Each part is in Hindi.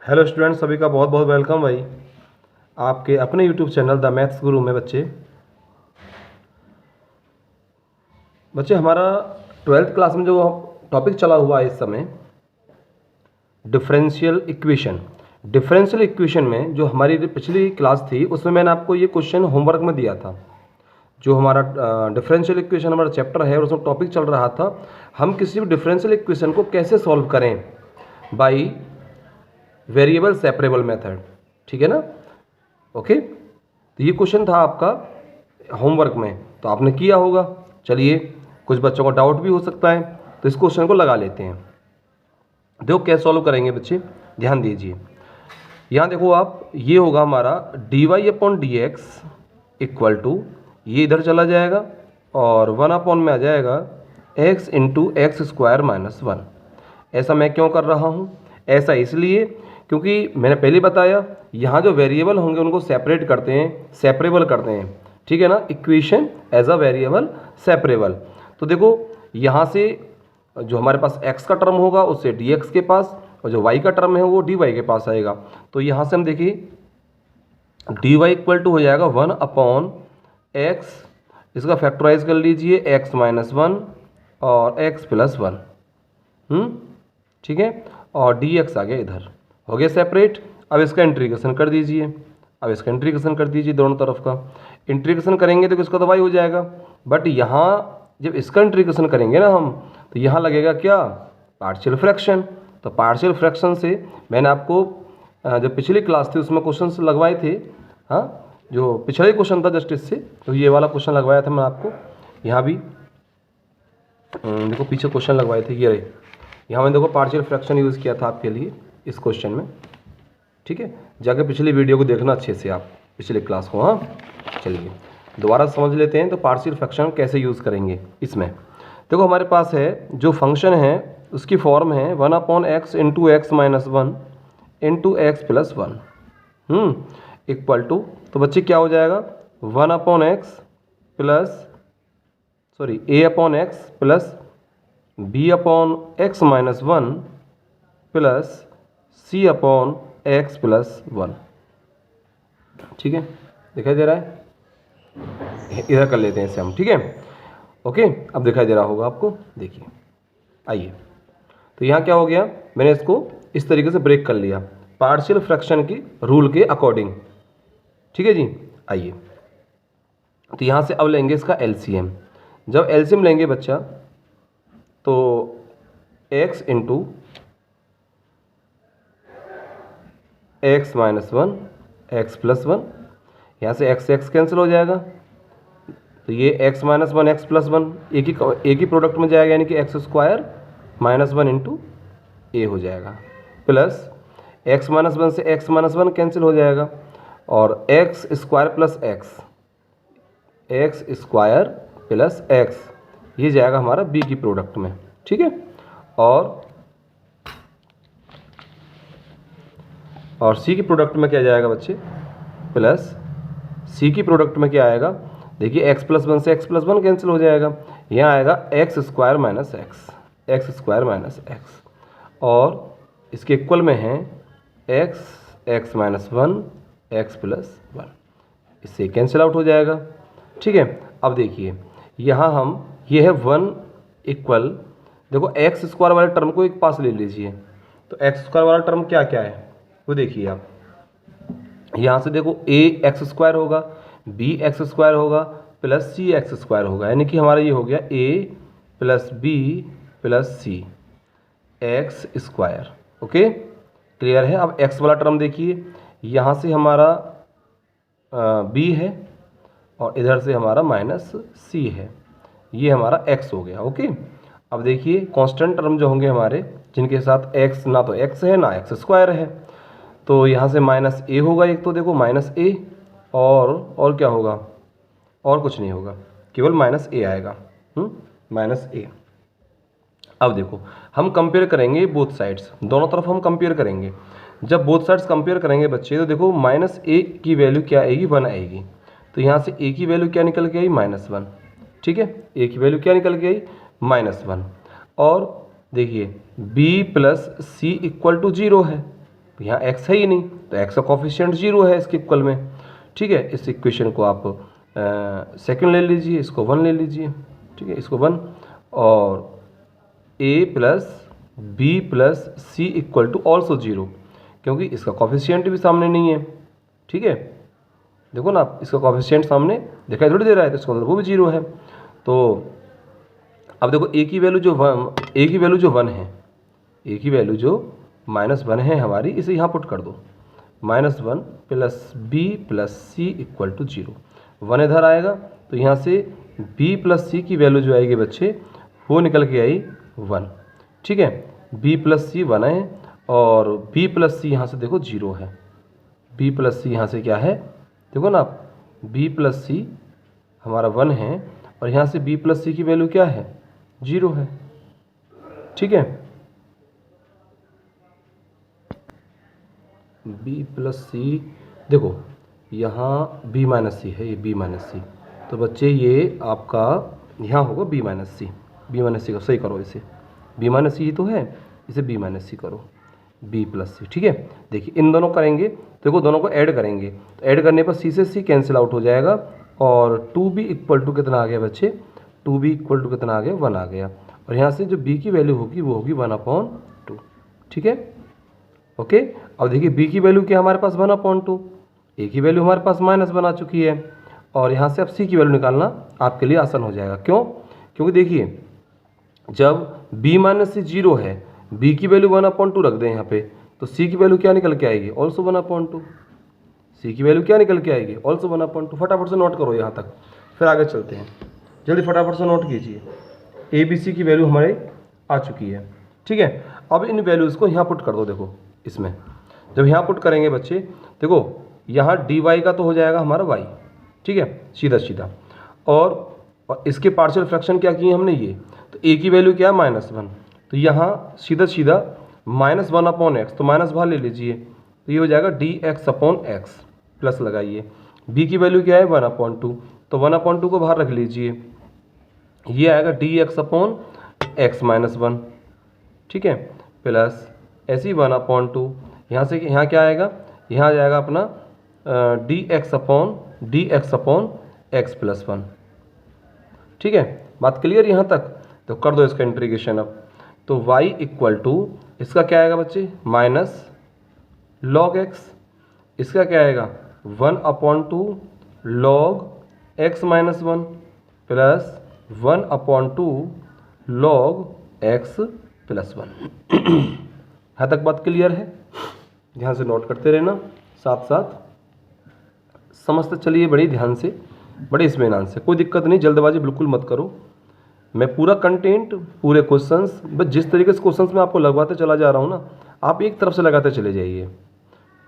हेलो स्टूडेंट्स, सभी का बहुत बहुत वेलकम भाई आपके अपने यूट्यूब चैनल द मैथ्स गुरु में। बच्चे हमारा 12th क्लास में जो टॉपिक चला हुआ है इस समय, डिफरेंशियल इक्वेशन। डिफरेंशियल इक्वेशन में जो हमारी पिछली क्लास थी उसमें मैंने आपको ये क्वेश्चन होमवर्क में दिया था। जो हमारा डिफरेंशियल इक्वेशन हमारा चैप्टर है और उसमें टॉपिक चल रहा था, हम किसी भी डिफरेंशियल इक्वेशन को कैसे सॉल्व करें बाई वेरिएबल सेपरेबल मेथड। ठीक है ना? ओके, तो ये क्वेश्चन था आपका होमवर्क में, तो आपने किया होगा। चलिए, कुछ बच्चों को डाउट भी हो सकता है, तो इस क्वेश्चन को लगा लेते हैं। देखो कैसे सॉल्व करेंगे बच्चे, ध्यान दीजिए। यहाँ देखो आप, ये होगा हमारा dy/dx इक्वल टू, ये इधर चला जाएगा और 1 में आ जाएगा x into x square minus 1। ऐसा मैं क्यों कर रहा हूँ? ऐसा इसलिए क्योंकि मैंने पहले बताया, यहाँ जो वेरिएबल होंगे उनको सेपरेट करते हैं, सेपरेबल करते हैं। ठीक है ना? Equation as a variable separable. तो देखो यहाँ से जो हमारे पास x का टर्म होगा उससे dx के पास, और जो y का टर्म है वो dy के पास आएगा। तो यहाँ से हम देखिए dy इक्वल टू हो जाएगा 1/x, इसका फैक्टराइज कर लीजिए x माइनस 1 और x प्लस 1। ठीक है, और dx आ गया इधर, हो गया सेपरेट। अब इसका इंटीग्रेशन कर दीजिए, दोनों तरफ का इंटीग्रेशन करेंगे तो किसका तो y हो जाएगा। बट यहाँ जब इसका इंटीग्रेशन करेंगे ना हम, तो यहाँ लगेगा क्या? Partial fraction. तो पार्शियल फ्रैक्शन से मैंने आपको जब पिछली क्लास थी उसमें क्वेश्चन लगवाए थे। हाँ, जो पिछले क्वेश्चन था जस्ट इससे, तो ये वाला क्वेश्चन लगवाया था मैं आपको। यहाँ भी देखो पीछे क्वेश्चन लगवाए थे, ये रहे। यहाँ मैंने देखो पार्शियल फ्रैक्शन यूज़ किया था आपके लिए इस क्वेश्चन में। ठीक है, जाके पिछली वीडियो को देखना अच्छे से आप, पिछले क्लास को। हाँ, चलिए दोबारा समझ लेते हैं तो पार्शियल फ्रैक्शन कैसे यूज़ करेंगे इसमें। देखो हमारे पास है जो फंक्शन है उसकी फॉर्म है 1/x into x minus 1 into x plus 1 equal to, तो बच्चे क्या हो जाएगा? 1/x plus a/x plus b/x minus 1 plus c/x plus 1। ठीक है, दिखाई दे रहा है? इधर कर लेते हैं इसे हम। ठीक है, ओके, अब दिखाई दे रहा होगा आपको। देखिए, आइए, तो यहाँ क्या हो गया, मैंने इसको इस तरीके से ब्रेक कर लिया पार्शियल फ्रैक्शन की रूल के अकॉर्डिंग। ठीक है जी, आइए, तो यहाँ से अब लेंगे इसका एलसीएम। जब एलसीएम लेंगे बच्चा, तो x into x minus 1 x plus 1, यहाँ से x कैंसिल हो जाएगा, तो ये x माइनस 1 एक्स प्लस 1 एक ही प्रोडक्ट में जाएगा, यानी कि एक्स स्क्वायर माइनस 1 इंटू ए हो जाएगा, प्लस x माइनस 1 से x माइनस 1 कैंसिल हो जाएगा, और x square plus x square plus x, ये जाएगा हमारा b की प्रोडक्ट में। ठीक है, और c की प्रोडक्ट में क्या जाएगा बच्चे? प्लस c की प्रोडक्ट में क्या आएगा? देखिए x प्लस 1 से x प्लस 1 कैंसिल हो जाएगा, यहाँ आएगा एक्स स्क्वायर माइनस एक्स, और इसके इक्वल में है एक्स माइनस 1 एक्स प्लस 1, इससे कैंसिल आउट हो जाएगा। ठीक है, अब देखिए यहाँ हम, ये है 1 इक्वल, देखो एक्स स्क्वायर वाले टर्म को एक पास ले लीजिए, तो एक्स स्क्वायर वाला टर्म क्या क्या है वो देखिए आप। यहाँ से देखो a एक्स स्क्वायर होगा, b एक्स स्क्वायर होगा, प्लस c एक्स स्क्वायर होगा, यानी कि हमारा ये हो गया a plus b plus c x square. Okay, clear है? अब x वाला टर्म देखिए, यहाँ से हमारा b है और इधर से हमारा माइनस c है, ये हमारा x हो गया। ओके, अब देखिए कांस्टेंट टर्म जो होंगे हमारे, जिनके साथ x ना तो x है ना एक्स स्क्वायर है, तो यहाँ से माइनस a होगा एक, तो देखो माइनस a, और क्या होगा? और कुछ नहीं होगा, केवल माइनस a आएगा, माइनस a। अब देखो हम कंपेयर करेंगे बोथ साइड्स, दोनों तरफ हम कंपेयर करेंगे। जब बोथ साइड्स कंपेयर करेंगे बच्चे, तो देखो माइनस a की वैल्यू क्या आएगी? 1 आएगी, तो यहाँ से a की वैल्यू क्या निकल के आई? -1। ठीक है, a की वैल्यू क्या निकल के आई? -1। और देखिए b plus c equal to 0 है, यहाँ x है ही नहीं, तो x का कोफिशिएंट 0 है इसके इक्वल में। ठीक है, इस इक्वेशन को आप सेकंड ले लीजिए, इसको 1 ले लीजिए। ठीक है, इसको 1 और a plus B plus C equal to also 0, क्योंकि इसका कोफिशिएंट भी सामने नहीं है। ठीक है, देखो ना आप, इसका कोफिशिएंट सामने दिखाई थोड़ी दे रहा है, तो इसका मतलब वो भी 0 है। तो अब देखो a की वैल्यू जो 1 है, a की वैल्यू जो -1 है हमारी, इसे यहाँ पुट कर दो। -1 plus B plus C equal to 0। 1 इधर आएगा, तो यहाँ से b प्लस सी की वैल्यू जो आएगी बच्चे, वो निकल के आई 1। ठीक है, b प्लस सी 1 है और b प्लस सी यहाँ से देखो 0 है। b प्लस सी यहाँ से क्या है, देखो ना आप, b प्लस सी हमारा 1 है और यहाँ से b प्लस सी की वैल्यू क्या है, 0 है। ठीक है, b प्लस सी, देखो यहाँ b माइनस सी है, ये b माइनस सी, तो बच्चे ये आपका यहाँ होगा b माइनस सी। b माइनस सी का सही करो, इसे b माइनस सी तो है, इसे b माइनस सी करो, b प्लस सी। ठीक है, देखिए इन दोनों करेंगे, देखो दोनों को ऐड करेंगे, तो ऐड करने पर c से c कैंसिल आउट हो जाएगा और 2b इक्वल टू कितना आ गया बच्चे, 2b इक्वल टू कितना आ गया, 1 आ गया। और यहाँ से जो b की वैल्यू होगी वो होगी 1/2। ठीक है, ओके। अब देखिए b की वैल्यू क्या हमारे पास 1/2, a की वैल्यू हमारे पास -1 आ चुकी है, और यहाँ से अब c की वैल्यू निकालना आपके लिए आसान हो जाएगा। क्यों? क्योंकि देखिए जब b माइनस सी 0 है, b की वैल्यू 1/2 रख दें यहाँ पे, तो c की वैल्यू क्या निकल के आएगी, ऑल्सो 1/2। c की वैल्यू क्या निकल के आएगी, ऑल्सो 1/2। फटाफट से नोट करो यहाँ तक, फिर आगे चलते हैं। जल्दी फटाफट से नोट कीजिए, ए बी सी की वैल्यू हमारे आ चुकी है। ठीक है, अब इन वैल्यूज़ को यहाँ पुट कर दो। देखो इसमें जब यहाँ पुट करेंगे बच्चे, देखो यहाँ डी वाई का तो हो जाएगा हमारा y। ठीक है, सीधा सीधा, और इसके पार्शियल फ्रैक्शन क्या किए हमने, ये तो a की वैल्यू क्या है, -1, तो यहाँ सीधा सीधा -1/x, तो माइनस बाहर ले लीजिए, तो ये हो जाएगा dx/x, प्लस लगाइए। b की वैल्यू क्या है 1/2, तो 1/2 को बाहर रख लीजिए, ये आएगा dx/x -1। ठीक है, प्लस ऐसी 1/2, यहाँ से यहाँ क्या आएगा, यहाँ आ जाएगा अपना dx/x प्लस 1। ठीक है, बात क्लियर यहाँ तक? तो कर दो इसका इंटीग्रेशन अब, तो y इक्वल टू इसका क्या आएगा बच्चे, -log x, इसका क्या आएगा 1/2 log x - 1 plus 1/2 log x plus 1। यहाँ तक बात क्लियर है? ध्यान से नोट करते रहना, साथ साथ समझते चलिए, बड़ी ध्यान से, बड़े इत्मीनान से, कोई दिक्कत नहीं, जल्दबाजी बिल्कुल मत करो। मैं पूरा कंटेंट, पूरे क्वेश्चंस, बस जिस तरीके से क्वेश्चंस मैं आपको लगवाते चला जा रहा हूँ ना, आप एक तरफ से लगाते चले जाइए।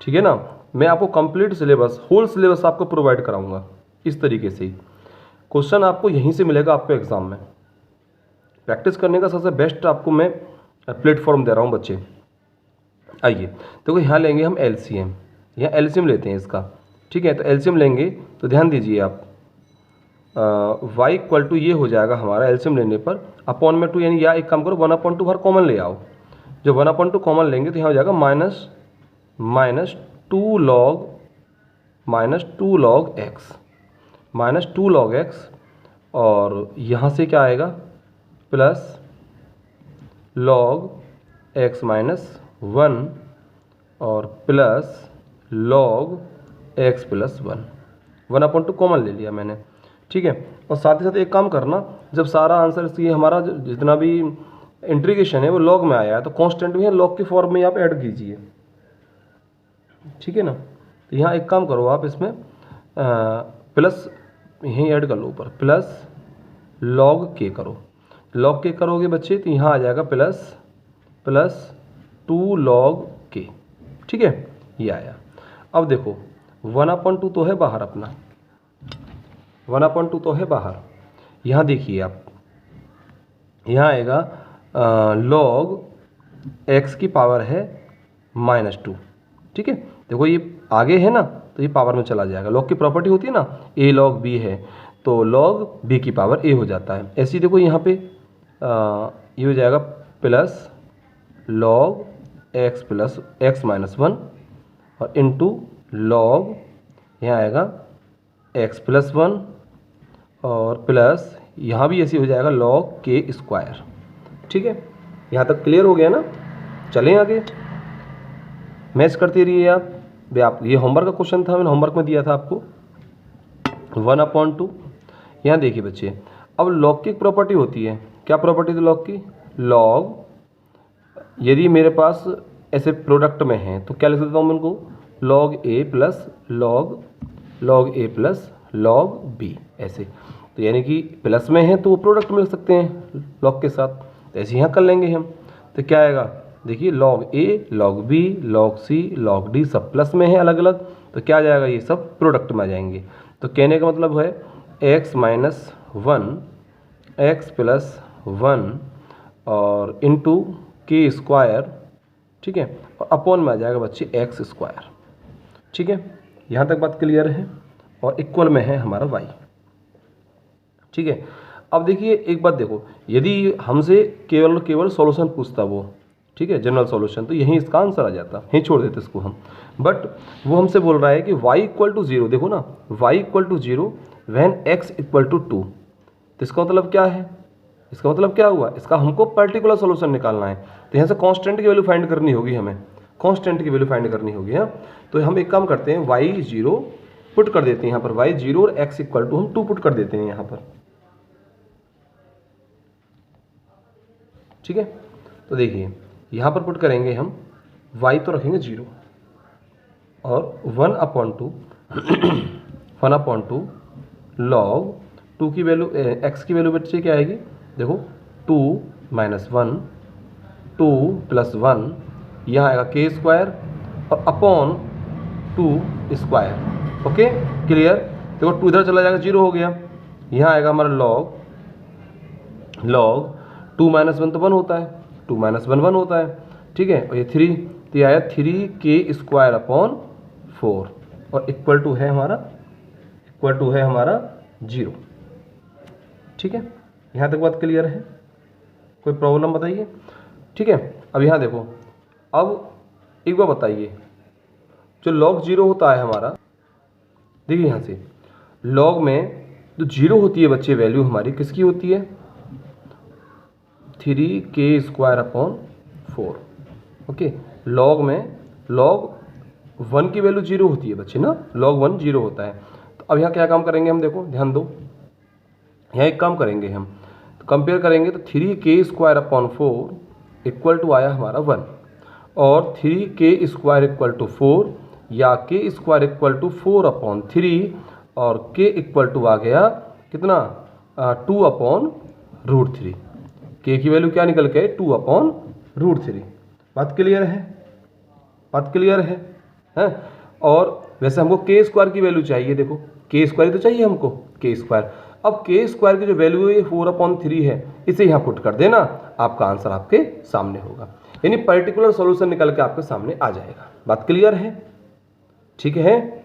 ठीक है ना, मैं आपको कंप्लीट सिलेबस, होल सिलेबस आपको प्रोवाइड कराऊंगा। इस तरीके से ही क्वेश्चन आपको यहीं से मिलेगा आपको एग्ज़ाम में। प्रैक्टिस करने का सबसे बेस्ट आपको मैं प्लेटफॉर्म दे रहा हूँ बच्चे। आइए देखो, यहाँ लेंगे हम एलसीएम, यहाँ एलसीएम लेते हैं इसका। ठीक है, तो एलसीएम लेंगे तो ध्यान दीजिए आप, y इक्वल टू ये हो जाएगा हमारा एलसीएम लेने पर अपॉन में 2, यानी या एक काम करो 1/2 बाहर कॉमन ले आओ। जब 1/2 कॉमन लेंगे तो यहाँ हो जाएगा -2 log x, और यहाँ से क्या आएगा प्लस log x - 1 और plus log x plus 1। 1/2 common ले लिया मैंने। ठीक है, और साथ ही साथ एक काम करना, जब सारा आंसर ये हमारा जितना भी इंटीग्रेशन है वो लॉग में आया है, तो कांस्टेंट भी है लॉग के फॉर्म में आप ऐड कीजिए। ठीक है ना, तो यहाँ एक काम करो आप, इसमें प्लस यहीं ऐड कर लो ऊपर, प्लस log k करो। log k करोगे बच्चे तो यहाँ आ जाएगा प्लस 2 log k। ठीक है, ये आया। अब देखो 1/2 तो है बाहर अपना, 1/2 तो है बाहर। यहाँ देखिए आप, यहाँ आएगा log x की पावर है -2। ठीक है, देखो ये आगे है ना, तो ये पावर में चला जाएगा। log की प्रॉपर्टी होती है ना, a log b है, तो log b की पावर a हो जाता है। ऐसे देखो यहाँ पे ये हो जाएगा plus log x plus x minus one और इंटू लॉग यहाँ आएगा एक्स प्लस वन और प्लस यहाँ भी ऐसे हो जाएगा log के स्क्वायर। ठीक है, यहाँ तक क्लियर हो गया ना। चलें आगे, मैच करते रहिए आप। ये होमवर्क का क्वेश्चन था, मैंने होमवर्क में दिया था आपको 1/2। यहाँ देखिए बच्चे, अब लॉग की एक प्रॉपर्टी होती है। क्या प्रॉपर्टी थी लॉग की? लॉग यदि मेरे पास ऐसे प्रोडक्ट में है तो क्या लिख देता हूँ मैं उनको? log a plus log a plus log b, ऐसे। तो यानी कि प्लस में है तो वो प्रोडक्ट में लिख सकते हैं लॉग के साथ, तो ऐसे यहाँ कर लेंगे हम। तो क्या आएगा? देखिए log a, log b, log c, log d सब प्लस में है अलग अलग, तो क्या आ जाएगा? ये सब प्रोडक्ट में आ जाएंगे। तो कहने का मतलब है x minus one, x plus one और इंटू के स्क्वायर, ठीक है, और अपॉन में आ जाएगा बच्चे एक्स स्क्वायर। ठीक है, यहाँ तक बात क्लियर है। और इक्वल में है हमारा y। ठीक है, अब देखिए एक बात देखो, यदि हमसे केवल और केवल सॉल्यूशन पूछता वो, ठीक है, जनरल सॉल्यूशन, तो यहीं इसका आंसर आ जाता, यहीं छोड़ देते इसको हम। बट वो हमसे बोल रहा है कि y इक्वल टू 0, देखो ना, y equal to 0 when x equal to 2। तो इसका मतलब क्या है? इसका मतलब क्या हुआ? इसका हमको पर्टिकुलर सॉल्यूशन निकालना है, तो यहाँ से कांस्टेंट की वैल्यू फाइंड करनी होगी हमें, कांस्टेंट की वैल्यू फाइंड करनी होगी। हाँ, तो हम एक काम करते हैं, y 0 पुट कर देते हैं यहाँ पर, y 0 और x इक्वल टू हम 2 पुट कर देते हैं यहाँ पर। ठीक है, तो देखिए यहाँ पर पुट करेंगे हम, y तो रखेंगे 0 और 1/2 1/2 log 2 की वैल्यू, x की वैल्यू बच्चे क्या आएगी? देखो 2 माइनस 1, 2 प्लस 1, यहाँ आएगा के स्क्वायर और अपॉन 2 स्क्वायर। Okay, clear? देखो 2 इधर चला जाएगा, 0 हो गया। यहाँ आएगा हमारा log 2 माइनस 1 तो 1 होता है, 2 माइनस 1 1 होता है। ठीक है, और ये 3, तो ये आया 3 के स्क्वायर अपॉन 4 और इक्वल टू है हमारा 0। ठीक है, यहाँ तक बात क्लियर है? कोई प्रॉब्लम बताइए? ठीक है, अब यहाँ देखो, अब एक बार बताइए, जो log 0 होता है हमारा, देखिए यहाँ से log में जो 0 होती है बच्चे वैल्यू हमारी किसकी होती है? 3 के स्क्वायर अपॉन 4। ओके, log में log 1 की वैल्यू 0 होती है बच्चे ना, log 1 0 होता है। तो अब यहाँ क्या काम करेंगे हम? देखो ध्यान दो, यहाँ एक काम करेंगे हम, तो कंपेयर करेंगे तो 3 के स्क्वायर अपॉन 4 इक्वल टू आया हमारा 1 और 3 के स्क्वायर इक्वल टू 4 या के स्क्वायर इक्वल टू 4/3 और के इक्वल टू आ गया कितना? 2/√3। के की वैल्यू क्या निकल के? 2/√3। बात क्लियर है? बात क्लियर है? हैं? और वैसे हमको के स्क्वायर की वैल्यू चाहिए, देखो के स्क्वायर तो चाहिए हमको, के स्क्वायर। अब के स्क्वायर की जो वैल्यू है 4/3 है, इसे यहाँ पुट कर देना, आपका आंसर आपके सामने होगा, यानी पर्टिकुलर सॉल्यूशन निकल के आपके सामने आ जाएगा। बात क्लियर है? ठीक है,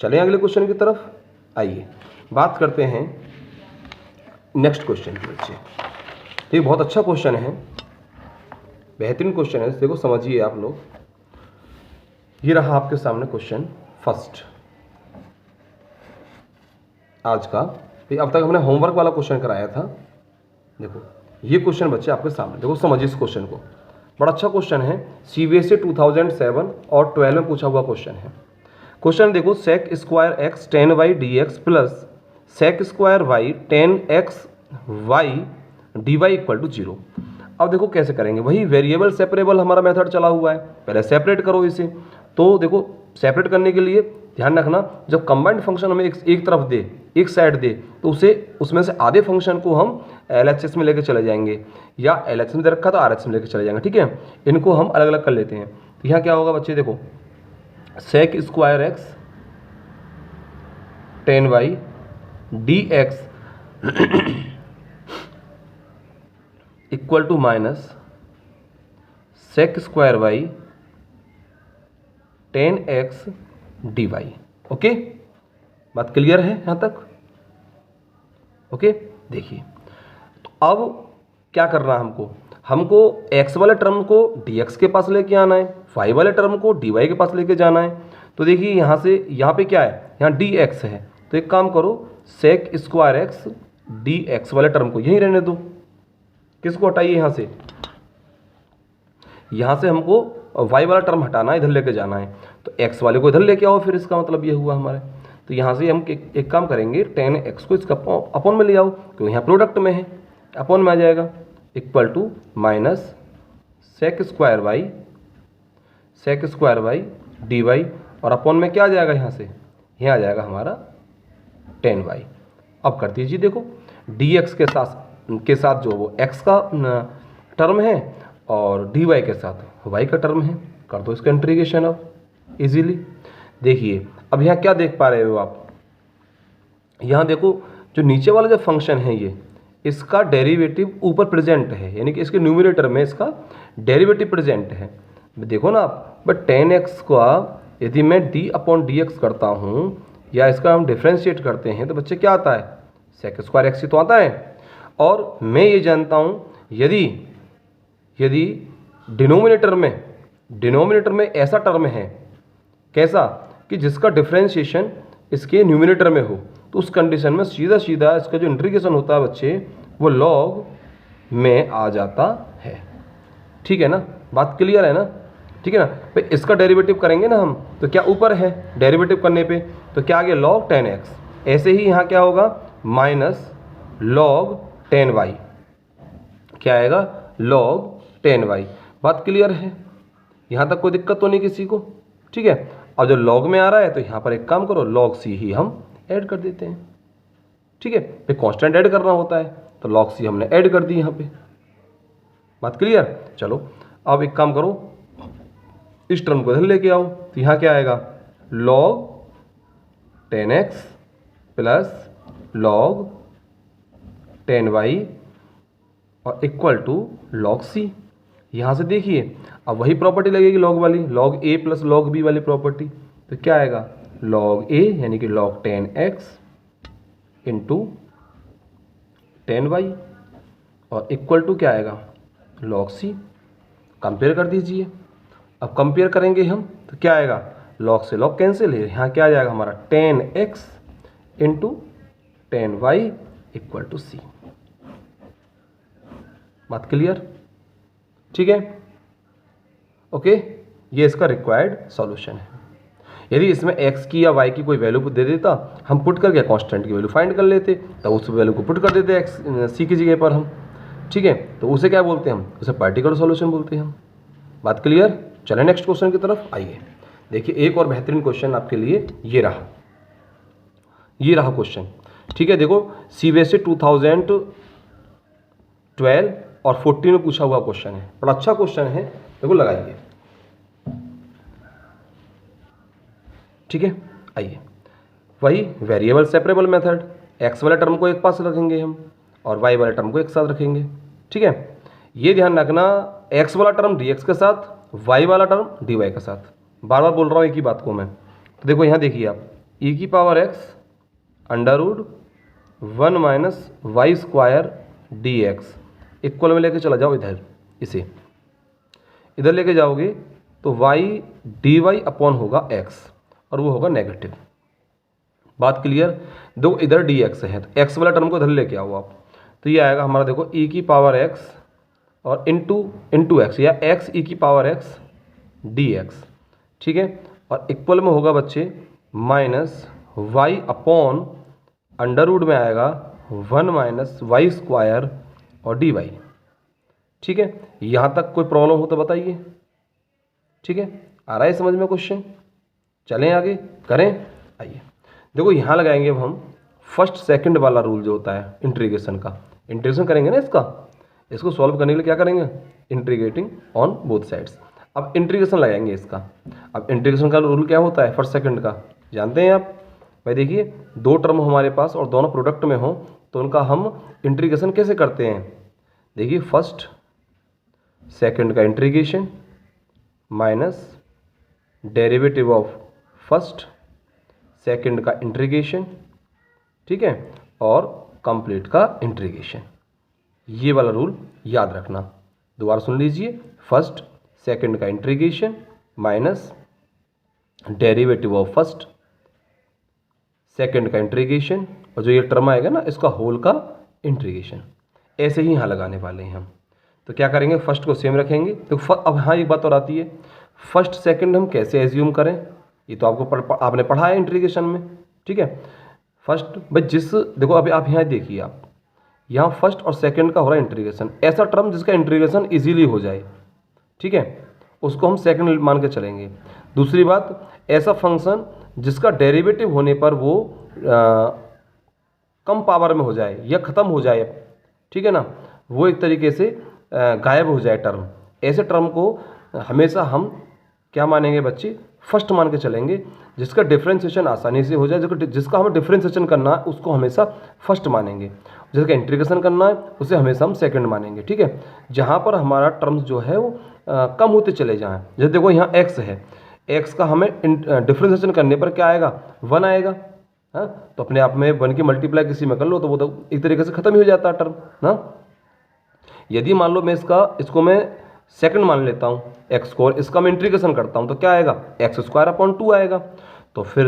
चलें अगले क्वेश्चन की तरफ। आइए बात करते हैं नेक्स्ट क्वेश्चन के बच्चे। ये बहुत अच्छा क्वेश्चन है, बेहतरीन क्वेश्चन है, देखो समझिए आप लोग। ये रहा आपके सामने क्वेश्चन फर्स्ट आज का। अब तक हमने होमवर्क वाला क्वेश्चन कराया था, देखो ये क्वेश्चन बच्चे आपके सामने, देखो समझिए इस क्वेश्चन को। बड़ा अच्छा क्वेश्चन है, CBSE 2007 और 12 में पूछा हुआ क्वेश्चन है। क्वेश्चन देखो, sec square x 10y dx plus sec square y 10x y dy equal to 0। अब देखो कैसे करेंगे, वही वेरिएबल सेपरेबल हमारा मेथड चला हुआ है, पहले सेपरेट करो इसे। तो देखो सेपरेट करने के लिए ध्यान रखना, जब कंबाइंड फंक्शन हमें एक तरफ दे, एक साइड दे, तो उसे उसमें से आधे फंक्शन को हम LHS में लेकर चले जाएंगे, या LHS में दे रखा तो RH में लेकर चले जाएंगे। ठीक है, इनको हम अलग अलग कर लेते हैं। तो यहाँ क्या होगा बच्चे, देखो sec square x 10y dx equal to minus sec square y 10x dy। Okay, बात क्लियर है यहाँ तक? ओके, देखिए तो अब क्या करना है हमको x वाले टर्म को dx के पास लेके आना है, y वाले टर्म को dy के पास लेके जाना है। तो देखिए यहाँ से यहाँ पे क्या है, यहाँ dx है, तो एक काम करो sec स्क्वायर x dx वाले टर्म को यहीं रहने दो। किसको हटाइए यहाँ से हमको y वाला टर्म हटाना है, इधर लेके जाना है, तो x वाले को इधर लेके आओ, फिर इसका मतलब ये हुआ हमारे। तो यहाँ से हम एक काम करेंगे, tan x को इसका अपॉन में ले आओ, क्योंकि यहाँ प्रोडक्ट में है, अपॉन में आ जाएगा, equal to minus sec square y d y, और अपॉन में क्या आ जाएगा यहाँ से, यहाँ आ जाएगा हमारा tan y। अब कर दीजिए, देखो dx के साथ जो वो x का टर्म है और dy के साथ y का टर्म है, कर दो इसका इंटीग्रेशन अब इजीली। देखिए अब यहाँ क्या देख पा रहे हो आप, यहाँ देखो जो नीचे वाला जो फंक्शन है ये, इसका डेरिवेटिव ऊपर प्रेजेंट है, यानी कि इसके न्यूमरेटर में इसका डेरिवेटिव प्रेजेंट है। देखो ना आप, बट tan x का यदि मैं d/dx करता हूँ या इसका हम डिफ्रेंशिएट करते हैं तो बच्चे क्या आता है, सेक स्क्वायर x ही तो आता है। और मैं ये जानता हूँ यदि डिनोमिनेटर में ऐसा टर्म है, कैसा कि जिसका डिफ्रेंशिएशन इसके न्यूमरेटर में हो, तो उस कंडीशन में सीधा सीधा इसका जो इंटीग्रेशन होता है बच्चे वो लॉग में आ जाता है। ठीक है ना, बात क्लियर है ना, ठीक है ना। तो इसका डेरिवेटिव करेंगे ना हम, तो क्या ऊपर है डेरिवेटिव करने पे, तो क्या आ गया लॉग tan x। ऐसे ही यहाँ क्या होगा, माइनस लॉग tan y, क्या आएगा लॉग tan y। बात क्लियर है, यहाँ तक कोई दिक्कत तो नहीं किसी को, ठीक है। अब जो लॉग में आ रहा है तो यहाँ पर एक काम करो, log c ही हम ऐड कर देते हैं, ठीक है। फिर कांस्टेंट ऐड करना होता है तो log c हमने ऐड कर दी यहाँ पे। बात क्लियर, चलो अब एक काम करो, इस टर्म को इधर लेके आओ, तो यहाँ क्या आएगा log tan x plus log tan y और इक्वल टू log c। यहाँ से देखिए अब वही प्रॉपर्टी लगेगी लॉग वाली, log a plus log b वाली प्रॉपर्टी, तो क्या आएगा log a यानी कि log tan x into tan y और इक्वल टू क्या आएगा log c। कंपेयर कर दीजिए, अब कंपेयर करेंगे हम तो क्या आएगा, log से log कैंसिल है, यहाँ क्या आ जाएगा हमारा tan x into tan y equal to c। बात क्लियर, ठीक है, ओके। ये इसका रिक्वायर्ड सॉल्यूशन है। यदि इसमें x की या y की कोई वैल्यू दे देता, हम पुट करके कांस्टेंट की वैल्यू फाइंड कर लेते, तो उस वैल्यू को पुट कर देते x c की जगह पर हम, ठीक है। तो उसे क्या बोलते हैं हम, उसे पार्टिकुलर सॉल्यूशन बोलते हैं हम। बात क्लियर, चलें नेक्स्ट क्वेश्चन की तरफ आइए। देखिए एक और बेहतरीन क्वेश्चन आपके लिए ये रहा क्वेश्चन, ठीक है। देखो CBSE 2012 और 14 में पूछा हुआ क्वेश्चन है, बड़ा अच्छा क्वेश्चन है, देखो लगाइए, ठीक है। आइए, वही वेरिएबल सेपरेबल मेथड, x वाले टर्म को एक पास रखेंगे हम और y वाले टर्म को एक साथ रखेंगे, ठीक है। ये ध्यान रखना, x वाला टर्म dx के साथ, y वाला टर्म dy के साथ। बार बार बोल रहा हूँ एक ही बात को मैं, तो देखो यहाँ देखिए आप, e की power x under root 1 minus y square dx equal में लेके चला जाओ इधर, इसे इधर लेके जाओगे तो y dy अपॉन होगा x और वो होगा नेगेटिव। बात क्लियर, दो इधर dx है तो x वाला टर्म को इधर लेके आओ आप, तो ये आएगा हमारा देखो e की पावर x और इंटू x या x e की पावर x dx, ठीक है। और इक्वल में होगा बच्चे minus y upon under root में आएगा 1 माइनस वाई स्क्वायर और dy, ठीक है। यहाँ तक कोई प्रॉब्लम हो तो बताइए, ठीक है। आ रहा है समझ में क्वेश्चन, चलें आगे करें। आइए देखो यहाँ लगाएंगे अब हम फर्स्ट सेकंड वाला रूल जो होता है इंटीग्रेशन का, इंटीग्रेशन करेंगे ना इसको सॉल्व करने के लिए क्या करेंगे, इंटीग्रेटिंग ऑन बोथ साइड्स। अब इंटीग्रेशन लगाएंगे इसका। अब इंटीग्रेशन का रूल क्या होता है फर्स्ट सेकंड का, जानते हैं आप भाई। देखिए दो टर्म हमारे पास और दोनों प्रोडक्ट में हो तो उनका हम इंटीग्रेशन कैसे करते हैं। देखिए फर्स्ट सेकंड का integration minus derivative of first second का इंटीग्रेशन, ठीक है, और कंप्लीट का इंटीग्रेशन। ये वाला रूल याद रखना। दोबारा सुन लीजिए, फर्स्ट सेकंड का integration minus derivative of first second का इंटीग्रेशन और जो ये टर्म आएगा ना इसका होल का इंटीग्रेशन। ऐसे ही यहाँ लगाने वाले हैं हम। तो क्या करेंगे, फर्स्ट को सेम रखेंगे। तो अब हाँ एक बात और आती है, फर्स्ट सेकंड हम कैसे एज्यूम करें, ये तो आपको आपने पढ़ा है इंटीग्रेशन में, ठीक है। फर्स्ट भाई देखो अभी आप यहाँ देखिए, आप यहाँ फर्स्ट और सेकंड का हो रहा है इंटीग्रेशन, ऐसा टर्म जिसका इंटीग्रेशन इजीली हो जाए, ठीक है, उसको हम सेकंड मान के चलेंगे। दूसरी बात, ऐसा फंक्शन जिसका डेरिवेटिव होने पर वो कम पावर में हो जाए या ख़त्म हो जाए, ठीक है ना, वो एक तरीके से गायब हो जाए टर्म, ऐसे टर्म को हमेशा हम क्या मानेंगे बच्चे, फर्स्ट मान के चलेंगे। जिसका डिफ्रेंशिएशन आसानी से हो जाए, जिसका हमें डिफ्रेंशिएशन करना है उसको हमेशा फर्स्ट मानेंगे, जिसका इंटीग्रेशन करना है उसे हमेशा हम सेकंड मानेंगे, ठीक है। जहाँ पर हमारा टर्म्स जो है वो कम होते चले जाएँ, जैसे देखो यहाँ एक्स है, एक्स का हमें डिफ्रेंशिएशन करने पर क्या आएगा, 1 आएगा, हाँ। तो अपने आप में 1 की मल्टीप्लाई किसी में कर लो तो वो तो एक तरीके से ख़त्म ही हो जाता है टर्म ना। यदि मान लो मैं इसको मैं सेकंड मान लेता हूँ एक्स को, और इसका मैं इंटीग्रेशन करता हूँ तो क्या आएगा, x² आएगा। तो फिर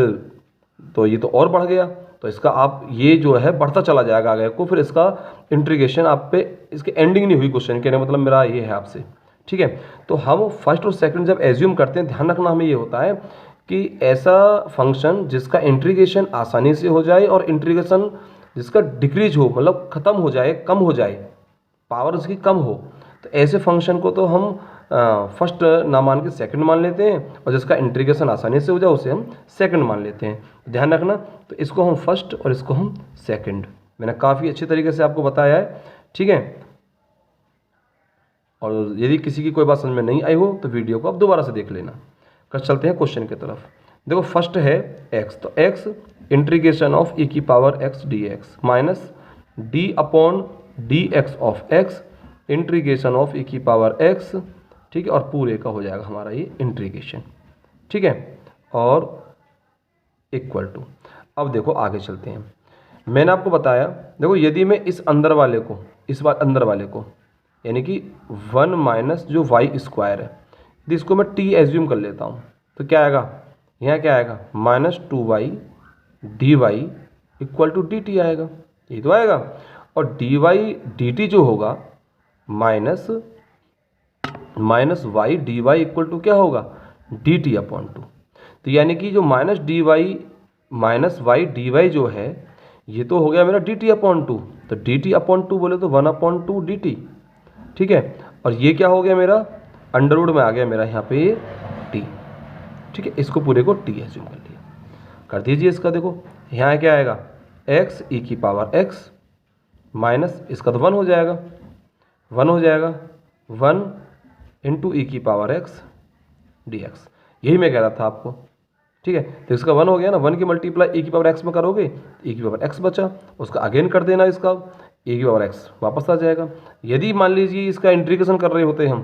तो ये तो और बढ़ गया, तो इसका आप ये जो है बढ़ता चला जाएगा आगे को, फिर इसका इंटीग्रेशन आप पे इसकी एंडिंग नहीं हुई क्वेश्चन, कहने मतलब मेरा ये है आपसे, ठीक है। तो हम फर्स्ट और सेकंड जब एज्यूम करते हैं, ध्यान रखना हमें ये होता है कि ऐसा फंक्शन जिसका इंटीग्रेशन आसानी से हो जाए और इंटीग्रेशन जिसका डिक्रीज हो, मतलब ख़त्म हो जाए, कम हो जाए, पावर उसकी कम हो, तो ऐसे फंक्शन को तो हम फर्स्ट ना मान के सेकंड मान लेते हैं, और जिसका इंटीग्रेशन आसानी से हो जाए उसे हम सेकंड मान लेते हैं। ध्यान रखना, तो इसको हम फर्स्ट और इसको हम सेकंड, मैंने काफ़ी अच्छे तरीके से आपको बताया है, ठीक है। और यदि किसी की कोई बात समझ में नहीं आई हो तो वीडियो को आप दोबारा से देख लेना। कर चलते हैं क्वेश्चन की तरफ। देखो फर्स्ट है x, तो x integration of e⁻x dx minus d/dx of x integration of e⁻x, ठीक है, और पूरे का हो जाएगा हमारा ये इंटीग्रेशन, ठीक है, और इक्वल टू। अब देखो आगे चलते हैं। मैंने आपको बताया, देखो यदि मैं इस अंदर वाले को, इस बार अंदर वाले को यानी कि 1 माइनस जो y² है, यदि इसको मैं t एज्यूम कर लेता हूँ तो क्या आएगा, यहाँ क्या आएगा, -2y dy equal to dt आएगा, ये तो आएगा। और dy dt जो होगा minus y dy equal to क्या होगा, dt/2। तो यानी कि जो -y dy जो है ये तो हो गया मेरा dt/2, तो dt/2 बोले तो 1/2 dt, ठीक है। और ये क्या हो गया मेरा, अंडर रूट में आ गया मेरा यहाँ पे t, ठीक है। इसको पूरे को t एज्यूम कर लिया, कर दीजिए इसका। देखो यहाँ क्या आएगा, x e⁻x माइनस इसका तो 1 हो जाएगा, 1 हो जाएगा, 1 इंटू e⁻x dx, यही मैं कह रहा था आपको, ठीक है। तो इसका 1 हो गया ना, 1 की मल्टीप्लाई e⁻x में करोगे तो e⁻x बचा, उसका अगेन कर देना, इसका e⁻x वापस आ जाएगा। यदि मान लीजिए इसका इंटीग्रेशन कर रहे होते हम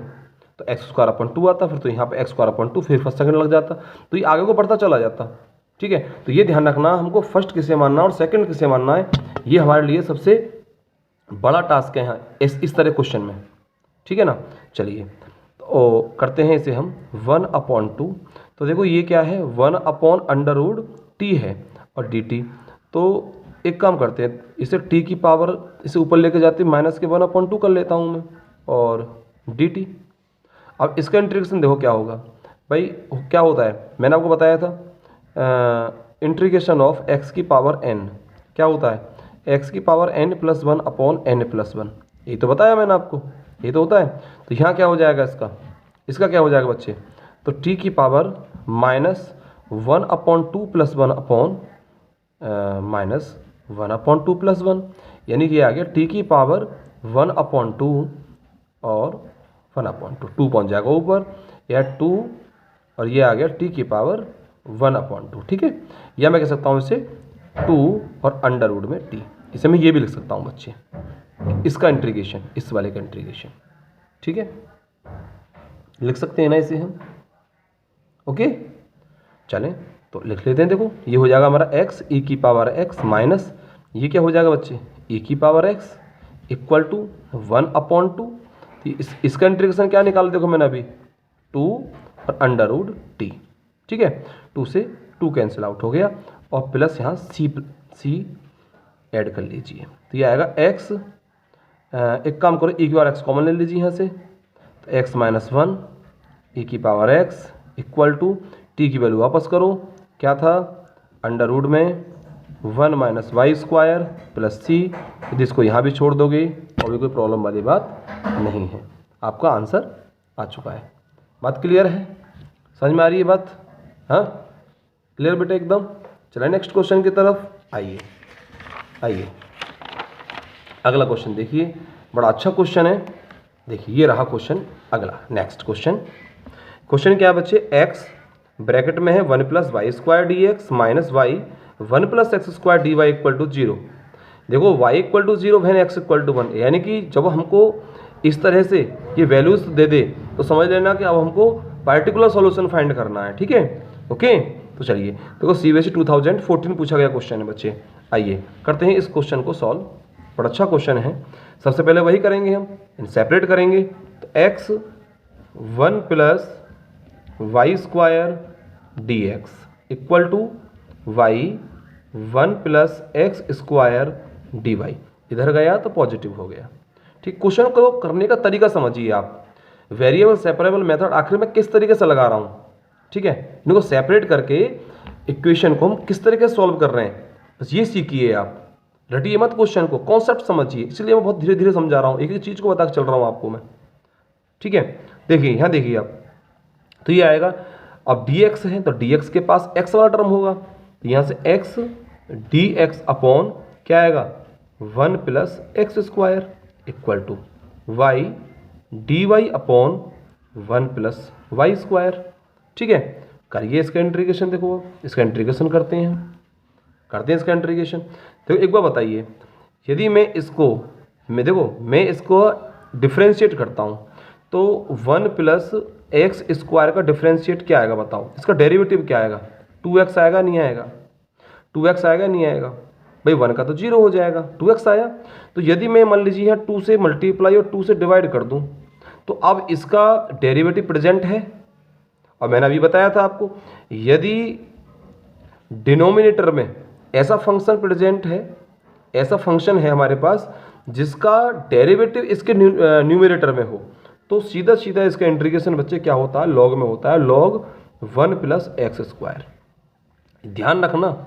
तो x² आता, फिर तो यहाँ पे x², फिर फर्स्ट सेकंड लग जाता, तो ये आगे को बढ़ता चला जाता, ठीक है। तो ये ध्यान रखना, हमको फर्स्ट किसे मानना और सेकंड किसे मानना है, ये हमारे लिए सबसे बड़ा टास्क है यहाँ इस तरह क्वेश्चन में, ठीक है ना। चलिए तो करते हैं इसे हम 1/2। तो देखो ये क्या है, 1/√t है और dt। तो एक काम करते हैं, इसे t की पावर इसे ऊपर लेके जाते माइनस के 1/2 कर लेता हूँ मैं, और dt। अब इसका इंटीग्रेशन देखो क्या होगा भाई, क्या होता है, मैंने आपको बताया था इंटीग्रेशन ऑफ x की पावर n क्या होता है, x की पावर n+1/n+1, ये तो बताया मैंने आपको, ये तो होता है। तो यहाँ क्या हो जाएगा, इसका क्या हो जाएगा बच्चे, तो t की पावर -1/2+1 यानी कि आ गया t की पावर 1/2 और 1/2, 2 पहुँच जाएगा ऊपर, या 2 और ये आ गया t की पावर 1/2, ठीक है। या मैं कह सकता हूँ इसे 2 और अंडर रूट में t, इसे मैं ये भी लिख सकता हूँ बच्चे, इसका इंटीग्रेशन, इस वाले का इंटीग्रेशन, ठीक है, लिख सकते हैं ना इसे हम, ओके। चलें तो लिख लेते हैं। देखो ये हो जाएगा हमारा x e⁻x माइनस ये क्या हो जाएगा बच्चे, e⁻x, इक्वल टू 1/2। इसका इंटीग्रेशन क्या निकाला देखो मैंने अभी, 2 और √t। ठीक है, 2 से 2 कैंसिल आउट हो गया और प्लस यहाँ c ऐड कर लीजिए, तो ये आएगा x। एक काम करो, e की पावर x कॉमन ले लीजिए यहाँ से, तो x - 1 e की power x equal to t की वैल्यू वापस करो, क्या था अंडर रूट में 1 - y² प्लस c, जिसको यहाँ भी छोड़ दोगे और भी कोई प्रॉब्लम वाली बात नहीं है। आपका आंसर आ चुका है। बात क्लियर है? समझ में आ रही है बात? हाँ, क्लियर बेटा एकदम। चलिए नेक्स्ट क्वेश्चन की तरफ आइए। अगला क्वेश्चन देखिए, बड़ा अच्छा क्वेश्चन है। देखिए ये रहा क्वेश्चन अगला, नेक्स्ट क्वेश्चन क्या है बच्चे, x ब्रैकेट में है 1 + y² dx minus y 1 + x² dy equal to 0। देखो y equal to 0 when x equal to 1, यानी कि जब हमको इस तरह से ये वैल्यूज दे दे तो समझ लेना कि अब हमको पार्टिकुलर सॉल्यूशन फाइंड करना है। ठीक है, ओके। तो चलिए देखो CBSE 2014 पूछा गया क्वेश्चन है बच्चे। आइए करते हैं इस क्वेश्चन को सॉल्व, बड़ा अच्छा क्वेश्चन है। सबसे पहले वही करेंगे हम, सेपरेट करेंगे, तो x 1 + y² dx equal to y 1 + x² dy, इधर गया तो पॉजिटिव हो गया। ठीक, क्वेश्चन को करने का तरीका समझिए आप, वेरिएबल सेपरेबल मेथड आखिर में किस तरीके से लगा रहा हूँ। ठीक है, इनको सेपरेट करके इक्वेशन को हम किस तरीके से सॉल्व कर रहे हैं, बस ये सीखिए आप। रटिए मत क्वेश्चन को, कॉन्सेप्ट समझिए, इसलिए मैं बहुत धीरे धीरे समझा रहा हूँ, एक एक चीज़ को बता के चल रहा हूँ आपको मैं। ठीक है, देखिए यहाँ देखिए आप, तो ये आएगा, अब dx है तो dx के पास x वाला टर्म होगा, तो यहाँ से x dx अपॉन क्या आएगा 1 + x² equal to y dy upon 1 + y²। ठीक है, करिए इसका इंटीग्रेशन। देखो इसका इंटीग्रेशन करते हैं इसका इंटीग्रेशन। तो एक बार बताइए, यदि मैं इसको डिफ्रेंशिएट करता हूँ तो 1 + x² का डिफ्रेंशिएट क्या आएगा बताओ, इसका डेरिवेटिव क्या आएगा, 2x आएगा नहीं आएगा, 2x आएगा नहीं आएगा भाई, 1 का तो 0 हो जाएगा, 2x आया। तो यदि मैं मान लीजिए यहाँ 2 से मल्टीप्लाई और 2 से डिवाइड कर दूँ तो अब इसका डेरिवेटिव प्रेजेंट है। और मैंने अभी बताया था आपको, यदि डिनोमिनेटर में ऐसा फंक्शन प्रेजेंट है, ऐसा फंक्शन है हमारे पास जिसका डेरिवेटिव इसके न्यूमरेटर में हो, तो सीधा सीधा इसका इंटीग्रेशन बच्चे क्या होता है, लॉग में होता है, log 1 + x²। ध्यान रखना।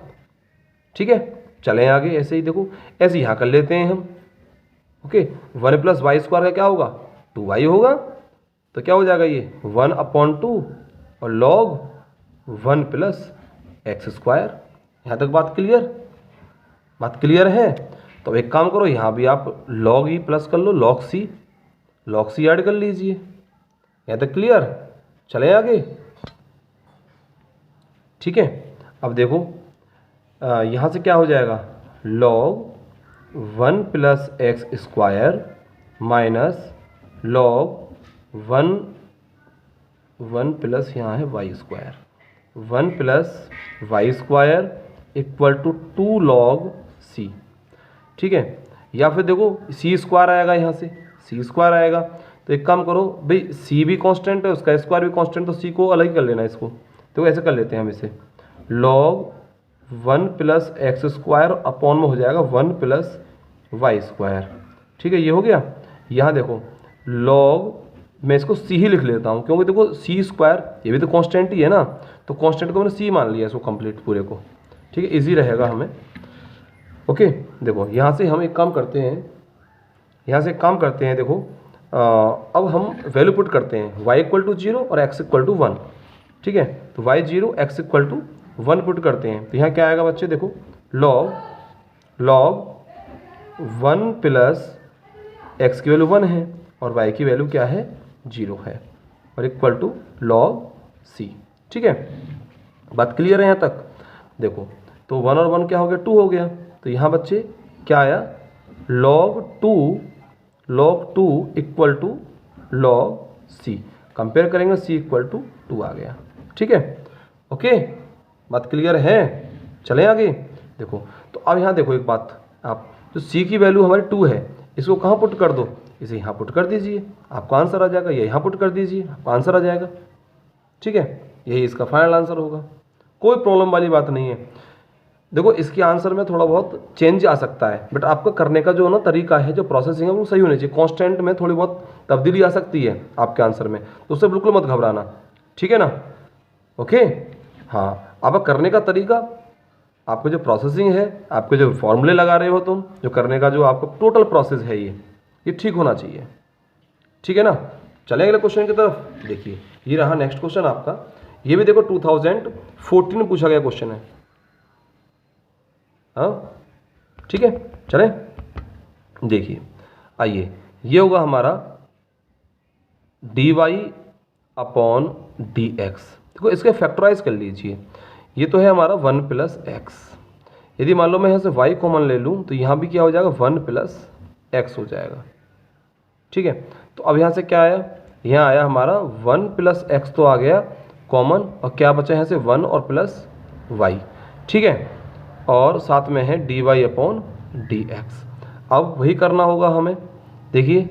ठीक है, चलें आगे, ऐसे ही देखो, ऐसे यहाँ कर लेते हैं हम। ओके, 1 + y² का क्या होगा, 2y होगा, तो क्या हो जाएगा ये 1/2 और log 1 + x²। यहाँ तक बात क्लियर है? तो एक काम करो, यहाँ भी आप log e प्लस कर लो, log c ऐड कर लीजिए। यहाँ तक क्लियर? चलें आगे। ठीक है, अब देखो यहाँ से क्या हो जाएगा, log 1 + x² minus log 1 plus यहाँ है y², 1 + y² equal to 2 log c। ठीक है, या फिर देखो c² आएगा, यहाँ से c² आएगा, तो एक काम करो भाई, c भी कांस्टेंट है, उसका स्क्वायर भी कांस्टेंट, तो c को अलग ही कर लेना इसको। तो ऐसे कर लेते हैं हम इसे, log 1 + x² अपॉन में हो जाएगा 1 + y²। ठीक है, ये हो गया। यहाँ देखो log, मैं इसको c ही लिख लेता हूँ, क्योंकि देखो c² ये भी तो कांस्टेंट ही है ना, तो कांस्टेंट को मैंने c मान लिया इसको कंप्लीट पूरे को। ठीक है, इजी रहेगा हमें। ओके, देखो यहाँ से हम एक काम करते हैं, देखो अब हम वैल्यू पुट करते हैं, y = 0 और x = 1। ठीक है, तो y 0 x = 1 पुट करते हैं, तो यहाँ क्या आएगा बच्चे, देखो log 1 + x की वैल्यू 1 है और y की वैल्यू क्या है, 0 है, और इक्वल टू log c। ठीक है, बात क्लियर है यहाँ तक? देखो तो 1 और 1 क्या हो गया, 2 हो गया, तो यहाँ बच्चे क्या आया, log 2 equal to log c। Compare करेंगे, c = 2 आ गया। ठीक है, ओके, बात क्लियर है? चलें आगे। देखो तो अब यहाँ देखो एक बात, आप जो c की वैल्यू हमारी 2 है, इसको कहाँ पुट कर दो, इसे यहाँ पुट कर दीजिए, आपका आंसर आ जाएगा, या यहाँ पुट कर दीजिए, आपका आंसर आ जाएगा। ठीक है, यही इसका फाइनल आंसर होगा, कोई प्रॉब्लम वाली बात नहीं है। देखो इसके आंसर में थोड़ा बहुत चेंज आ सकता है, बट आपका करने का जो ना तरीका है, जो प्रोसेसिंग है, वो सही होनी चाहिए। कांस्टेंट में थोड़ी बहुत तब्दीली आ सकती है आपके आंसर में, तो उससे बिल्कुल मत घबराना, ठीक है ना। ओके, हाँ, आपका करने का तरीका, आपका जो प्रोसेसिंग है, आपके जो फॉर्मूले लगा रहे हो तुम, जो करने का जो आपका टोटल प्रोसेस है, ये ठीक होना चाहिए, ठीक है ना। चले अगले क्वेश्चन की तरफ। देखिए ये रहा नेक्स्ट क्वेश्चन आपका, ये भी देखो 2014 में पूछा गया क्वेश्चन है। हाँ ठीक है, चले देखिए, आइए, ये होगा हमारा dy अपॉन dx। देखो इसके फैक्टराइज कर लीजिए, ये तो है हमारा 1 प्लस एक्स। यदि मान लो मैं यहाँ से y कॉमन ले लूँ तो यहाँ भी क्या हो जाएगा, 1 प्लस एक्स हो जाएगा। ठीक है, तो अब यहाँ से क्या आया, यहाँ आया हमारा 1 प्लस एक्स तो आ गया कॉमन, और क्या बचा यहाँ से 1 और प्लस y। ठीक है, और साथ में है dy अपॉन dx। अब वही करना होगा हमें। देखिए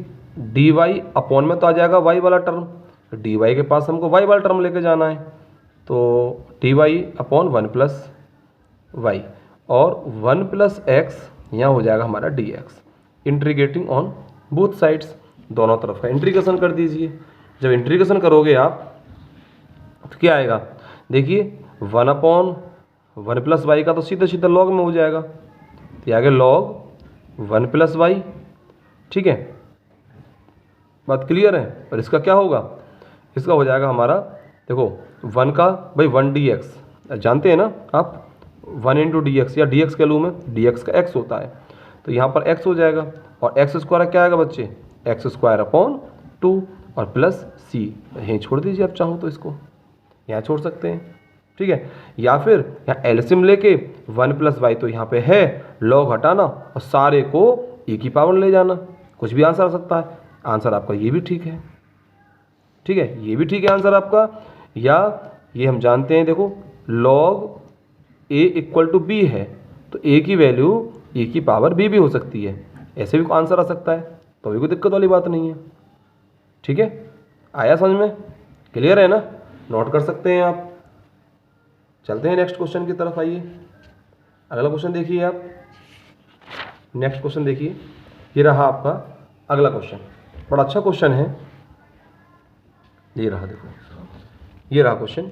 dy अपॉन में तो आ जाएगा y वाला टर्म, dy के पास हमको y वाला टर्म लेके जाना है, तो dy अपॉन 1 प्लस y, और 1 प्लस एक्स यहाँ हो जाएगा हमारा dx। Integrating on both sides, दोनों तरफ का इंटीग्रेशन कर दीजिए। जब इंटीग्रेशन करोगे आप तो क्या आएगा, देखिए 1 अपॉन 1 प्लस वाई का तो सीधा सीधा लॉग में हो जाएगा, तो आगे लॉग 1 प्लस वाई। ठीक है, बात क्लियर है। और इसका क्या होगा, इसका हो जाएगा हमारा, देखो 1 का भाई 1 dx, जानते हैं ना आप, 1 इंटू डी एक्स, या डी एक्स के लूँ में, डी एक्स का x होता है, तो यहाँ पर x हो जाएगा, और एक्स स्क्वायर क्या आएगा बच्चे, एक्स स्क्वायर अपॉन 2 और प्लस c। यहीं छोड़ दीजिए आप चाहो तो, इसको यहाँ छोड़ सकते हैं। ठीक है, या फिर यहाँ एलसीएम लेके 1 प्लस वाई तो यहाँ पे है, लॉग हटाना और सारे को e की पावर ले जाना, कुछ भी आंसर आ सकता है। आंसर आपका ये भी ठीक है, ठीक है, ये भी ठीक है आंसर आपका। या ये हम जानते हैं, देखो log a equal to b है, तो a की वैल्यू e की पावर b भी हो सकती है, ऐसे भी आंसर आ सकता है, तो भी कोई दिक्कत वाली बात नहीं है। ठीक है, आया समझ में, क्लियर है ना, नोट कर सकते हैं आप। चलते हैं नेक्स्ट क्वेश्चन की तरफ, आइए अगला क्वेश्चन देखिए आप। नेक्स्ट क्वेश्चन देखिए, ये रहा आपका अगला क्वेश्चन, बड़ा अच्छा क्वेश्चन है, ये रहा, देखो ये रहा क्वेश्चन,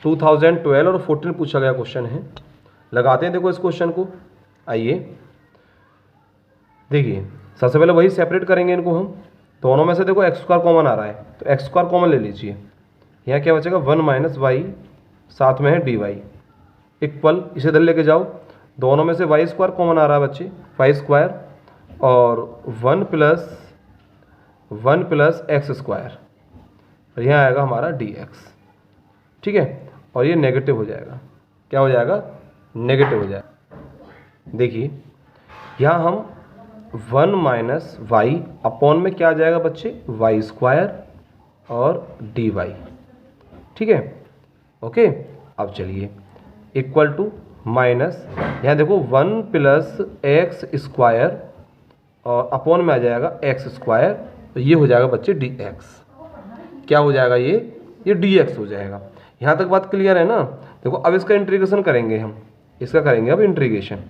2012 और 14 पूछा गया क्वेश्चन है। लगाते हैं देखो इस क्वेश्चन को, आइए देखिए। सबसे पहले वही सेपरेट करेंगे इनको हम, दोनों में से देखो एक्स स्क्वायर कॉमन आ रहा है, तो एक्स स्क्वायर कॉमन ले लीजिए। यहाँ क्या बचेगा, 1 माइनस वाई, साथ में है डी वाई, इक्वल, इसे इधर लेके जाओ, दोनों में से वाई स्क्वायर कॉमन आ रहा है बच्चे, वाई स्क्वायर, और 1 प्लस एक्स स्क्वायर, और यहाँ आएगा हमारा डी एक्स। ठीक है, और ये नेगेटिव हो जाएगा, क्या हो जाएगा, नेगेटिव हो जाएगा। देखिए यहाँ हम 1 माइनस वाई अपॉन में क्या आ जाएगा बच्चे, वाई स्क्वायर और डी वाई। ठीक है, ओके। अब चलिए इक्वल टू माइनस, यहाँ देखो 1 प्लस एक्स स्क्वायर और अपॉन में आ जाएगा एक्स स्क्वायर, तो ये हो जाएगा बच्चे डी एक्स। क्या हो जाएगा, ये डी एक्स हो जाएगा। यहाँ तक बात क्लियर है ना। देखो अब इसका इंटीग्रेशन करेंगे हम, इसका करेंगे अब इंटीग्रेशन।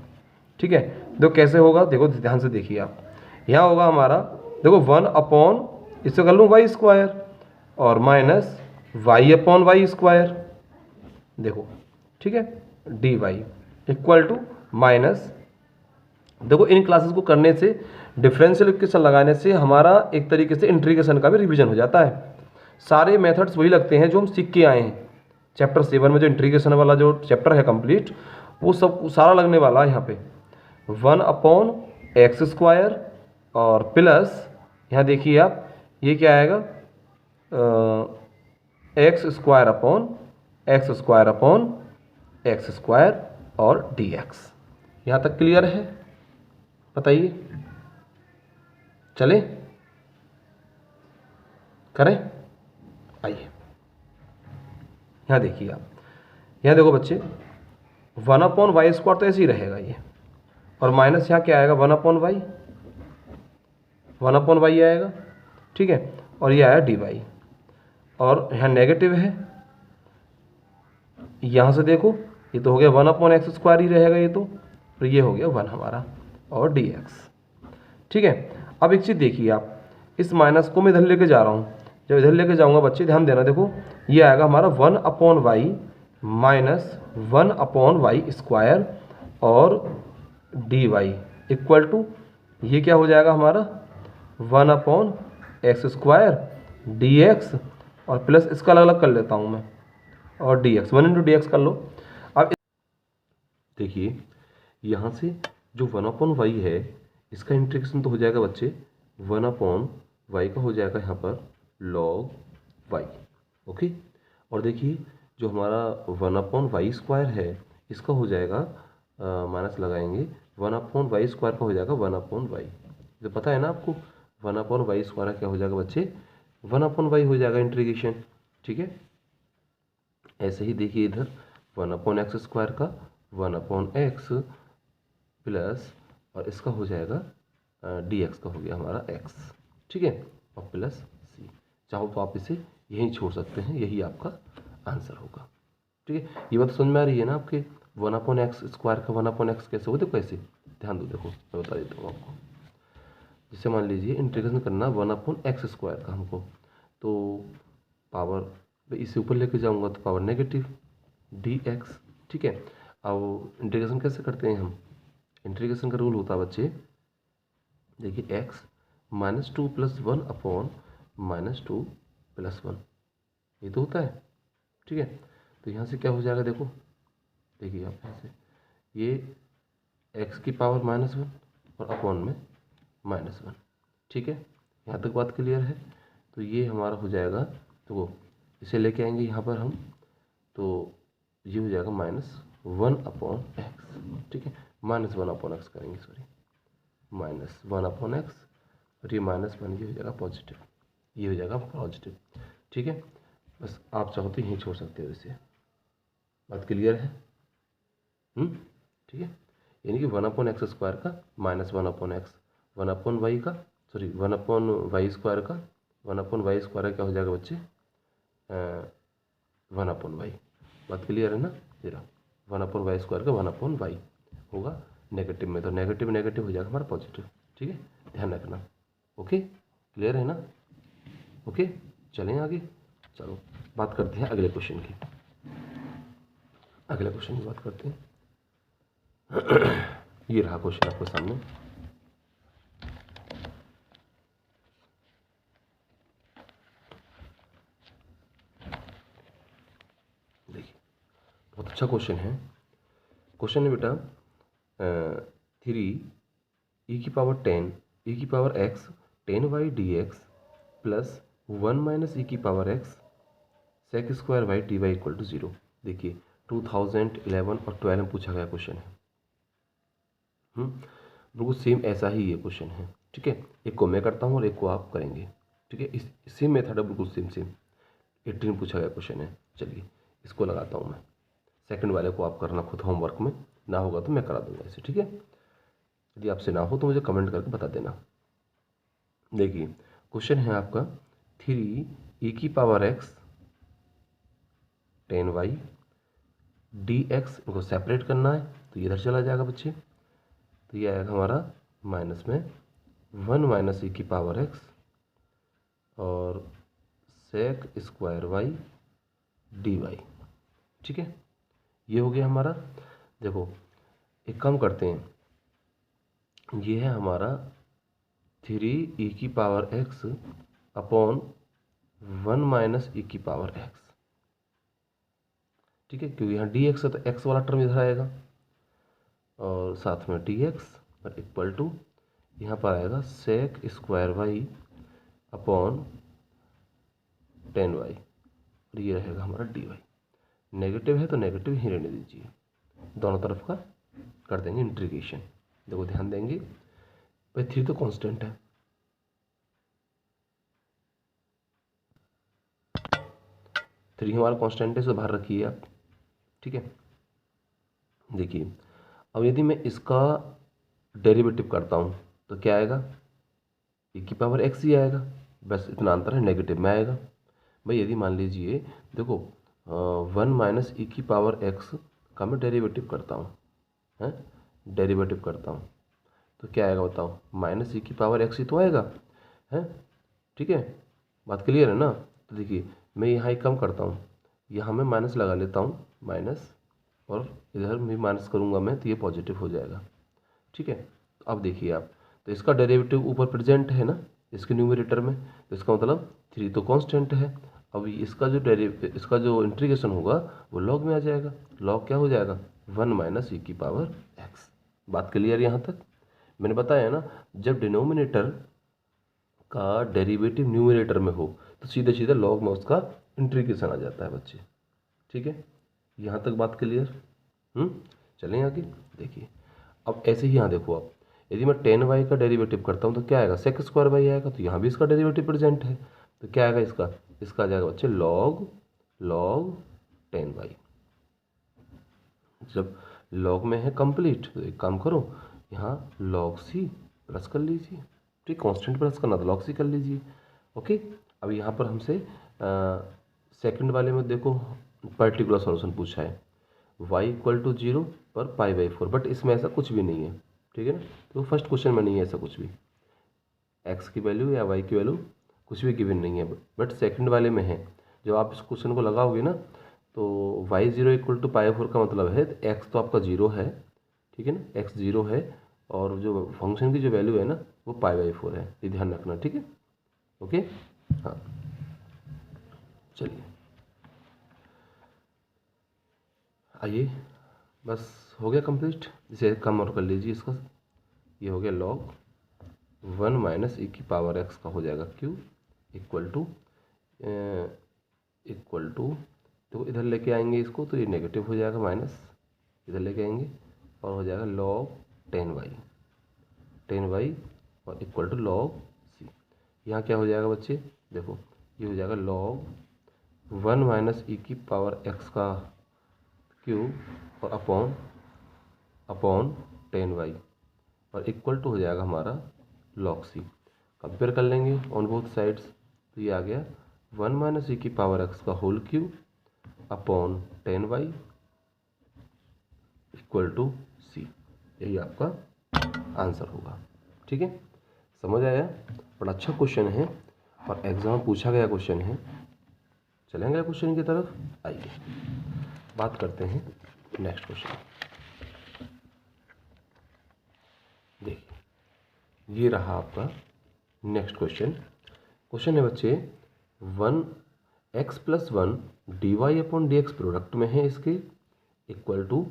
ठीक है, देखो कैसे होगा, देखो ध्यान से देखिए आप। यहाँ होगा हमारा, देखो 1 अपॉन, इससे कर लूँ वाई स्क्वायर, और minus y upon y square, देखो ठीक है, d y equal to minus, देखो इन क्लासेस को करने से, डिफरेंशियल इक्वेशन लगाने से हमारा एक तरीके से इंटीग्रेशन का भी रिवीजन हो जाता है। सारे मेथड्स वही लगते हैं जो हम सीख के आए हैं। चैप्टर 7 में जो इंटीग्रेशन वाला जो चैप्टर है कंप्लीट, वो सब सारा लगने वाला है यहाँ पे। 1 अपॉन एक्स स्क्वायर और प्लस, यहाँ देखिए आप, ये क्या आएगा, x square upon x square upon x square और डी एक्स। यहाँ तक क्लियर है, बताइए, चले करें, आइए यहाँ देखिए आप, यहाँ देखो बच्चे 1 अपॉन वाई स्क्वायर तो ऐसे ही रहेगा ये, और माइनस यहाँ क्या आएगा 1 अपॉन वाई, 1/y आएगा, ठीक है, और ये आया dy, और यहाँ नेगेटिव है, यहाँ से देखो ये तो हो गया 1/x² ही रहेगा ये तो, और ये हो गया 1 हमारा और dx, ठीक है। अब एक चीज़ देखिए आप, इस माइनस को मैं इधर लेके जा रहा हूँ, जब इधर लेके जाऊँगा बच्चे ध्यान देना, देखो ये आएगा हमारा 1/y माइनस 1/y² और dy इक्वल टू, ये क्या हो जाएगा हमारा 1/x² dx, और प्लस इसका अलग अलग कर लेता हूँ मैं, और dx 1 × dx कर लो। अब देखिए यहाँ से जो 1/y है इसका इंटीग्रेशन तो हो जाएगा बच्चे 1/y का हो जाएगा यहाँ पर log y, ओके। और देखिए जो हमारा 1/y² है इसका हो जाएगा माइनस लगाएंगे 1/y² का हो जाएगा 1/y, जो पता है ना आपको 1/y² क्या हो जाएगा बच्चे 1/y हो जाएगा इंटीग्रेशन, ठीक है। ऐसे ही देखिए इधर 1/x² का 1/x प्लस, और इसका हो जाएगा dx का हो गया हमारा x, ठीक है, और प्लस c। चाहो तो आप इसे यहीं छोड़ सकते हैं, यही आपका आंसर होगा, ठीक है। ये बात समझ में आ रही है ना आपके, 1/x² का 1/x कैसे होते, कैसे ध्यान दो, देखो मैं बता देता हूँ आपको। जैसे मान लीजिए इंटीग्रेशन करना 1/x² का हमको, तो पावर इसे ऊपर लेके जाऊंगा तो पावर नेगेटिव dx, ठीक है। अब इंटीग्रेशन कैसे करते हैं हम, इंटीग्रेशन का रूल होता है बच्चे, देखिए x -2 + 1/- 2 + 1, ये तो होता है, ठीक है। तो यहाँ से क्या हो जाएगा, देखो देखिए आप ऐसे, ये x की पावर -1 और अपॉन में -1, ठीक है। यहाँ तक बात क्लियर है। तो ये हमारा हो जाएगा, तो इसे लेके आएंगे यहाँ पर हम, तो ये हो जाएगा -1/x, ठीक है, -1/x करेंगे, सॉरी -1/x, और ये -1 ये हो जाएगा पॉजिटिव, ये हो जाएगा पॉजिटिव, ठीक है। बस आप चाहो तो यहीं छोड़ सकते हो इसे, बात क्लियर है, ठीक है। यानी कि 1/x² का -1/x, 1/y का, सॉरी 1/y² का 1/y² क्या हो जाएगा बच्चे 1/y, बात क्लियर है ना। जरा 1/y² का 1/y होगा नेगेटिव में, तो नेगेटिव नेगेटिव हो जाएगा हमारा पॉजिटिव, ठीक है, ध्यान रखना, ओके, क्लियर है ना, ओके। चलें आगे, चलो बात करते हैं अगले क्वेश्चन की, अगले क्वेश्चन की बात करते हैं। ये रहा क्वेश्चन आपके सामने, देखिए बहुत अच्छा क्वेश्चन है। क्वेश्चन है बेटा 3e⁻10 e⁻x 10y dx plus 1 - e⁻x sec² dy = 0। देखिए 2011 और 12 में पूछा गया क्वेश्चन है, बिल्कुल सेम ऐसा ही ये क्वेश्चन है, ठीक है। एक को मैं करता हूँ और एक को आप करेंगे, ठीक है, इस सेम मेथड है, बिल्कुल सेम 18 में पूछा गया क्वेश्चन है। चलिए इसको लगाता हूँ मैं, सेकंड वाले को आप करना खुद होमवर्क में, ना होगा तो मैं करा दूंगा इसे, ठीक है। यदि आपसे ना हो तो मुझे कमेंट करके बता देना। देखिए क्वेश्चन है आपका 3e⁻x 10y dx, इनको सेपरेट करना है, तो इधर चला जाएगा बच्चे, तो ये आएगा हमारा माइनस में 1 - e⁻x और sec² dy, ठीक है, ये हो गया हमारा। देखो एक काम करते हैं, ये है हमारा 3e⁻x अपॉन 1 - e⁻x, ठीक है, क्योंकि यहाँ dx है तो x वाला टर्म इधर आएगा, और साथ में dx और इक्वल टू यहाँ पर आएगा sec² अपॉन 10y, और ये रहेगा हमारा dy। नेगेटिव है तो नेगेटिव ही रहने दीजिए, दोनों तरफ का कर देंगे इंटीग्रेशन। देखो ध्यान देंगे भाई, 3 तो कांस्टेंट है, 3 हमारा कांस्टेंट है, इसे बाहर रखिए आप, ठीक है। देखिए अब यदि मैं इसका डेरिवेटिव करता हूँ तो क्या आएगा, ई की पावर एक्स ही आएगा, बस इतना अंतर है, नेगेटिव में आएगा। भाई यदि मान लीजिए देखो 1 माइनस ई की पावर एक्स का मैं डेरिवेटिव करता हूँ, हैं डेरिवेटिव करता हूँ, तो क्या आएगा बताओ, माइनस ई की पावर एक्स ही तो आएगा, हैं ठीक है, बात क्लियर है ना। तो देखिए मैं यहाँ एक कम करता हूँ, यहाँ मैं माइनस लगा लेता हूँ, माइनस, और इधर भी माइनस करूँगा मैं तो ये पॉजिटिव हो जाएगा, ठीक है। तो अब देखिए आप, तो इसका डेरिवेटिव ऊपर प्रेजेंट है ना इसके न्यूमरेटर में, तो इसका मतलब 3 तो कांस्टेंट है। अब इसका जो इंटीग्रेशन होगा वो लॉग में आ जाएगा, लॉग क्या हो जाएगा, 1 माइनस ई की पावर एक्स। बात क्लियर यहाँ तक। मैंने बताया ना, जब डिनोमिनेटर का डेरिवेटिव न्यूमरेटर में हो तो सीधे सीधे लॉग में उसका इंटीग्रेशन आ जाता है बच्चे, ठीक है। यहाँ तक बात क्लियर। चलें आगे। देखिए अब ऐसे ही यहाँ देखो आप, यदि मैं 10y का डेरिवेटिव करता हूँ तो क्या आएगा, सेक स्क्वायर वाई आएगा, तो यहाँ भी इसका डेरिवेटिव प्रेजेंट है, तो क्या आएगा इसका आ जाएगा बच्चे log 10y। जब log में है कंप्लीट तो एक काम करो, यहाँ log c प्लस कर लीजिए, ठीक, कांस्टेंट प्लस करना तो log c कर लीजिए, ओके। अब यहाँ पर हमसे सेकंड वाले में देखो पर्टिकुलर सॉल्यूशन पूछा है, y इक्वल टू 0 पर π/4, बट इसमें ऐसा कुछ भी नहीं है, ठीक है ना। तो फर्स्ट क्वेश्चन में नहीं है ऐसा कुछ भी, x की वैल्यू या y की वैल्यू कुछ भी गिवन नहीं है, बट सेकंड वाले में है। जब आप इस क्वेश्चन को लगाओगे ना तो y0 इक्वल टू π/4 का मतलब है x तो आपका 0 है, ठीक है ना, x 0 है, और जो फंक्शन की जो वैल्यू है ना वो π/4 है, ये ध्यान रखना, ठीक है, ओके। हाँ चलिए आइए, बस हो गया कंप्लीट, इसे कम और कर लीजिए इसका, ये हो गया log 1 माइनस ई की पावर एक्स का हो जाएगा क्यू इक्वल टू तो इधर लेके आएंगे इसको तो ये नेगेटिव हो जाएगा, माइनस इधर लेके आएंगे और हो जाएगा log 10y और इक्वल टू log c। यहाँ क्या हो जाएगा बच्चे, देखो ये हो जाएगा log 1 माइनस ई की पावर एक्स का क्यूब और अपॉन 10y और इक्वल टू हो जाएगा हमारा log c। कंपेयर कर लेंगे ऑन बोथ साइड्स, तो ये आ गया 1 माइनस ई की पावर एक्स का whole cube upon 10y equal to c। यही आपका आंसर होगा, ठीक है, समझ आया। बड़ा अच्छा क्वेश्चन है और एग्जाम पूछा गया क्वेश्चन है। चलेंगे क्वेश्चन की तरफ, आइए बात करते हैं नेक्स्ट क्वेश्चन। देखिए ये रहा आपका नेक्स्ट क्वेश्चन। क्वेश्चन है बच्चे 1x + 1 dy/dx प्रोडक्ट में है इसके इक्वल टू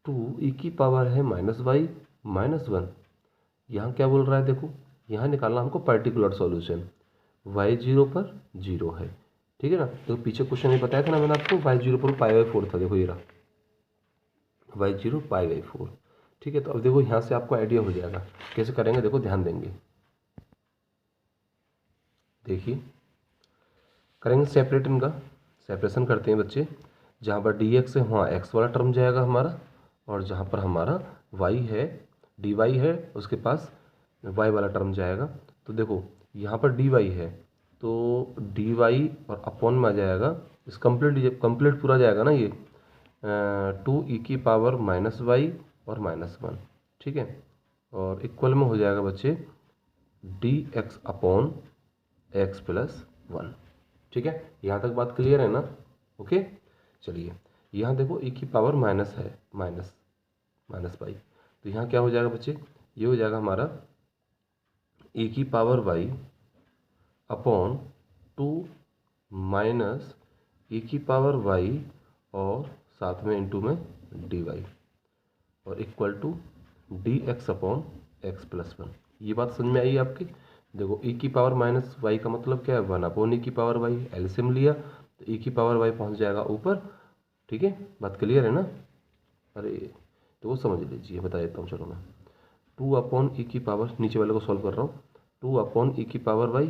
2 e की पावर है -y -1। यहाँ क्या बोल रहा है, देखो यहाँ निकालना हमको पर्टिकुलर सॉल्यूशन, y0 पर 0 है, ठीक है ना। तो पीछे क्वेश्चन में बताया था ना मैंने आपको, y0 पर π/4 था, देखो ये रहा y0 π/4, ठीक है। तो अब देखो यहाँ से आपको आइडिया हो जाएगा कैसे करेंगे, देखो ध्यान देंगे, देखिए करेंगे सेपरेट, इनका सेपरेशन करते हैं बच्चे। जहाँ पर dx है वहाँ x वाला टर्म जाएगा हमारा, और जहाँ पर हमारा y है dy है उसके पास y वाला टर्म जाएगा। तो देखो यहाँ पर dy है तो dy और अपॉन में आ जाएगा, इस कंप्लीट पूरा जाएगा ना ये 2 e की पावर -y और -1, ठीक है, और इक्वल में हो जाएगा बच्चे dx अपॉन x + 1, ठीक है। यहाँ तक बात क्लियर है ना, ओके। चलिए यहाँ देखो e की पावर माइनस है, माइनस y, तो यहाँ क्या हो जाएगा बच्चे, ये हो जाएगा हमारा e की power y upon 2 minus e की पावर y और साथ में इंटू में dy और equal to dx upon x + 1। ये बात समझ में आई आपकी। देखो e की पावर -y का मतलब क्या है, 1 अपॉन e की पावर y, एलसीएम लिया तो e की पावर y पहुंच जाएगा ऊपर, ठीक है, बात क्लियर है ना। अरे तो वो समझ लीजिए, बता देता हूँ, चलो मैं 2 अपॉन e की पावर, नीचे वाले को सॉल्व कर रहा हूँ, 2 अपॉन e की पावर y,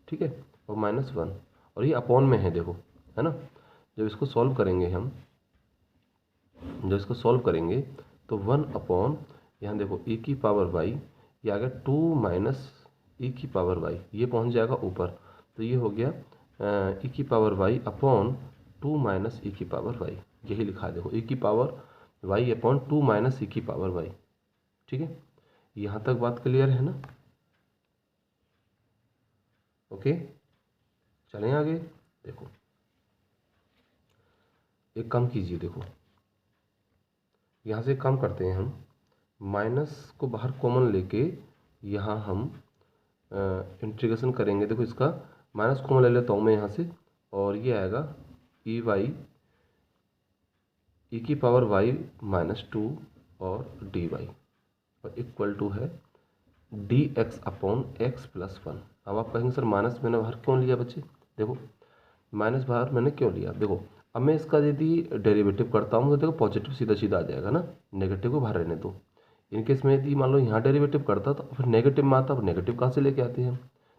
ठीक है, और -1, और ये अपॉन में है, देखो है ना। जब इसको सॉल्व करेंगे हम, तो 1 अपॉन यहाँ देखो e की पावर y, ये आ गया 2 माइनस ई की पावर वाई, ये पहुंच जाएगा ऊपर, तो ये हो गया ई की power Y upon 2 minus e की पावर वाई, यही लिखा है देखो, ई की power Y upon 2 minus e की पावर वाई। ठीक है, यहाँ तक बात क्लियर है ना? ओके, चलें आगे। देखो एक काम कीजिए, देखो यहाँ से काम करते हैं हम, माइनस को बाहर कॉमन लेके यहाँ हम इंटीग्रेशन करेंगे। देखो इसका माइनस कॉमन ले लेता हूँ मैं यहाँ से, और ये आएगा ई वाई ई की पावर वाई माइनस 2 और डी वाई, और इक्वल टू है D x upon x plus 1। अब आप कहेंगे सर माइनस मैंने बाहर क्यों लिया बच्चे? देखो माइनस बाहर मैंने क्यों लिया, देखो अब मैं इसका यदि डेरिवेटिव करता हूँ तो देखो पॉजिटिव सीधा सीधा आ जाएगा ना, नेगेटिव को बाहर रहने दो। इनकेस में यदि मान लो यहाँ डेरिवेटिव करता तो फिर नेगेटिव में आता, अब नेगेटिव कहाँ से लेके आते हैं,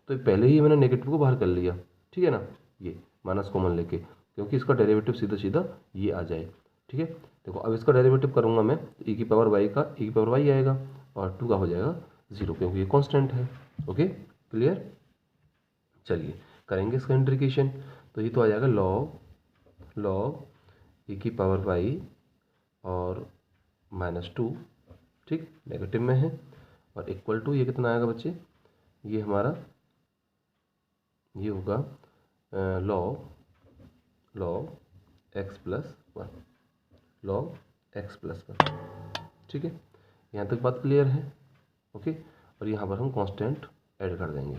तो पहले ही मैंने नेगेटिव को बाहर कर लिया। ठीक है ना, ये माइनस कॉमन लेके, क्योंकि इसका डेरिवेटिव सीधा सीधा ये आ जाए। ठीक है, देखो अब इसका डेरिवेटिव करूँगा मैं, ई की पावर वाई का ई की पावर वाई आएगा, और 2 का हो जाएगा 0, क्योंकि ये कांस्टेंट है। ओके क्लियर, चलिए करेंगे इसका इंटीग्रेशन, तो ये तो आ जाएगा लॉग ई की पावर वाई और -2, ठीक, नेगेटिव में है, और इक्वल टू ये कितना आएगा बच्चे, ये हमारा ये होगा log x plus 1, log x plus 1। ठीक है, यहाँ तक बात क्लियर है? ओके, और यहाँ पर हम कांस्टेंट ऐड कर देंगे,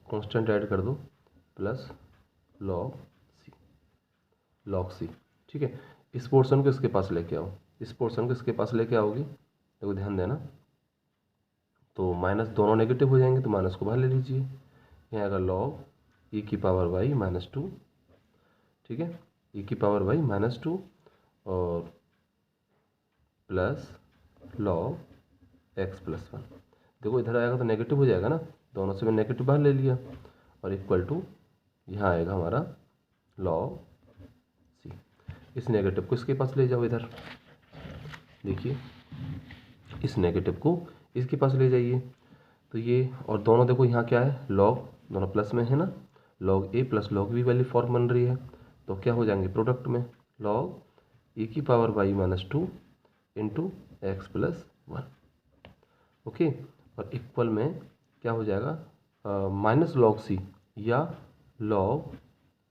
कांस्टेंट ऐड कर दो प्लस लॉग सी। ठीक है, इस पोर्शन को इसके पास लेके आओ, इस पोर्शन को इसके पास लेके आओगे, देखो ध्यान देना, तो माइनस दोनों नेगेटिव हो जाएंगे, तो माइनस को बाहर ले लीजिए, यहाँ आएगा लॉग ई की पावर वाई -2। ठीक है, ई की पावर वाई -2 और प्लस लॉग एक्स प्लस 1। देखो इधर आएगा तो नेगेटिव हो जाएगा ना, दोनों से मैं नेगेटिव बाहर ले लिया, और इक्वल टू यहाँ आएगा हमारा लॉग सी। इस नेगेटिव को इसके पास ले जाओ, इधर देखिए इस नेगेटिव को इसके पास ले जाइए, तो ये, और दोनों देखो यहाँ क्या है, लॉग दोनों प्लस में है ना, लॉग ए प्लस लॉग बी वाली फॉर्म बन रही है, तो क्या हो जाएंगे प्रोडक्ट में, लॉग ई की power y -2 into x plus 1। Okay, और इक्वल में क्या हो जाएगा, माइनस लॉग सी या लॉग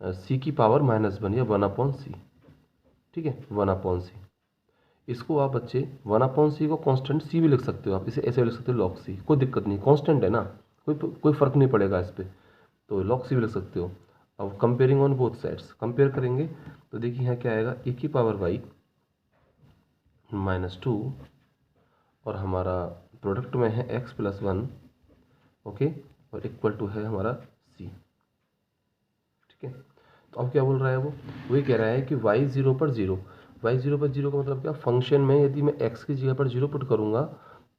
सी की पावर -1 या 1/c। ठीक है, 1/c, इसको आप बच्चे 1/c को कांस्टेंट सी भी लिख सकते हो, आप इसे ऐसे भी लिख सकते हो लॉग सी, कोई दिक्कत नहीं, कांस्टेंट है ना, कोई फ़र्क नहीं पड़ेगा इस पर, तो लॉग सी भी लिख सकते हो। अब comparing on both sides, compare करेंगे तो देखिए यहाँ क्या आएगा, ई की पावर वाई -2 और हमारा प्रोडक्ट में है एक्स प्लस 1। ओके, और इक्वल टू है हमारा सी। ठीक है, तो अब क्या बोल रहा है वो, वही कह रहा है कि y 0 पर 0, y 0 पर 0 का मतलब क्या, फंक्शन में यदि मैं x की जगह पर 0 पुट करूँगा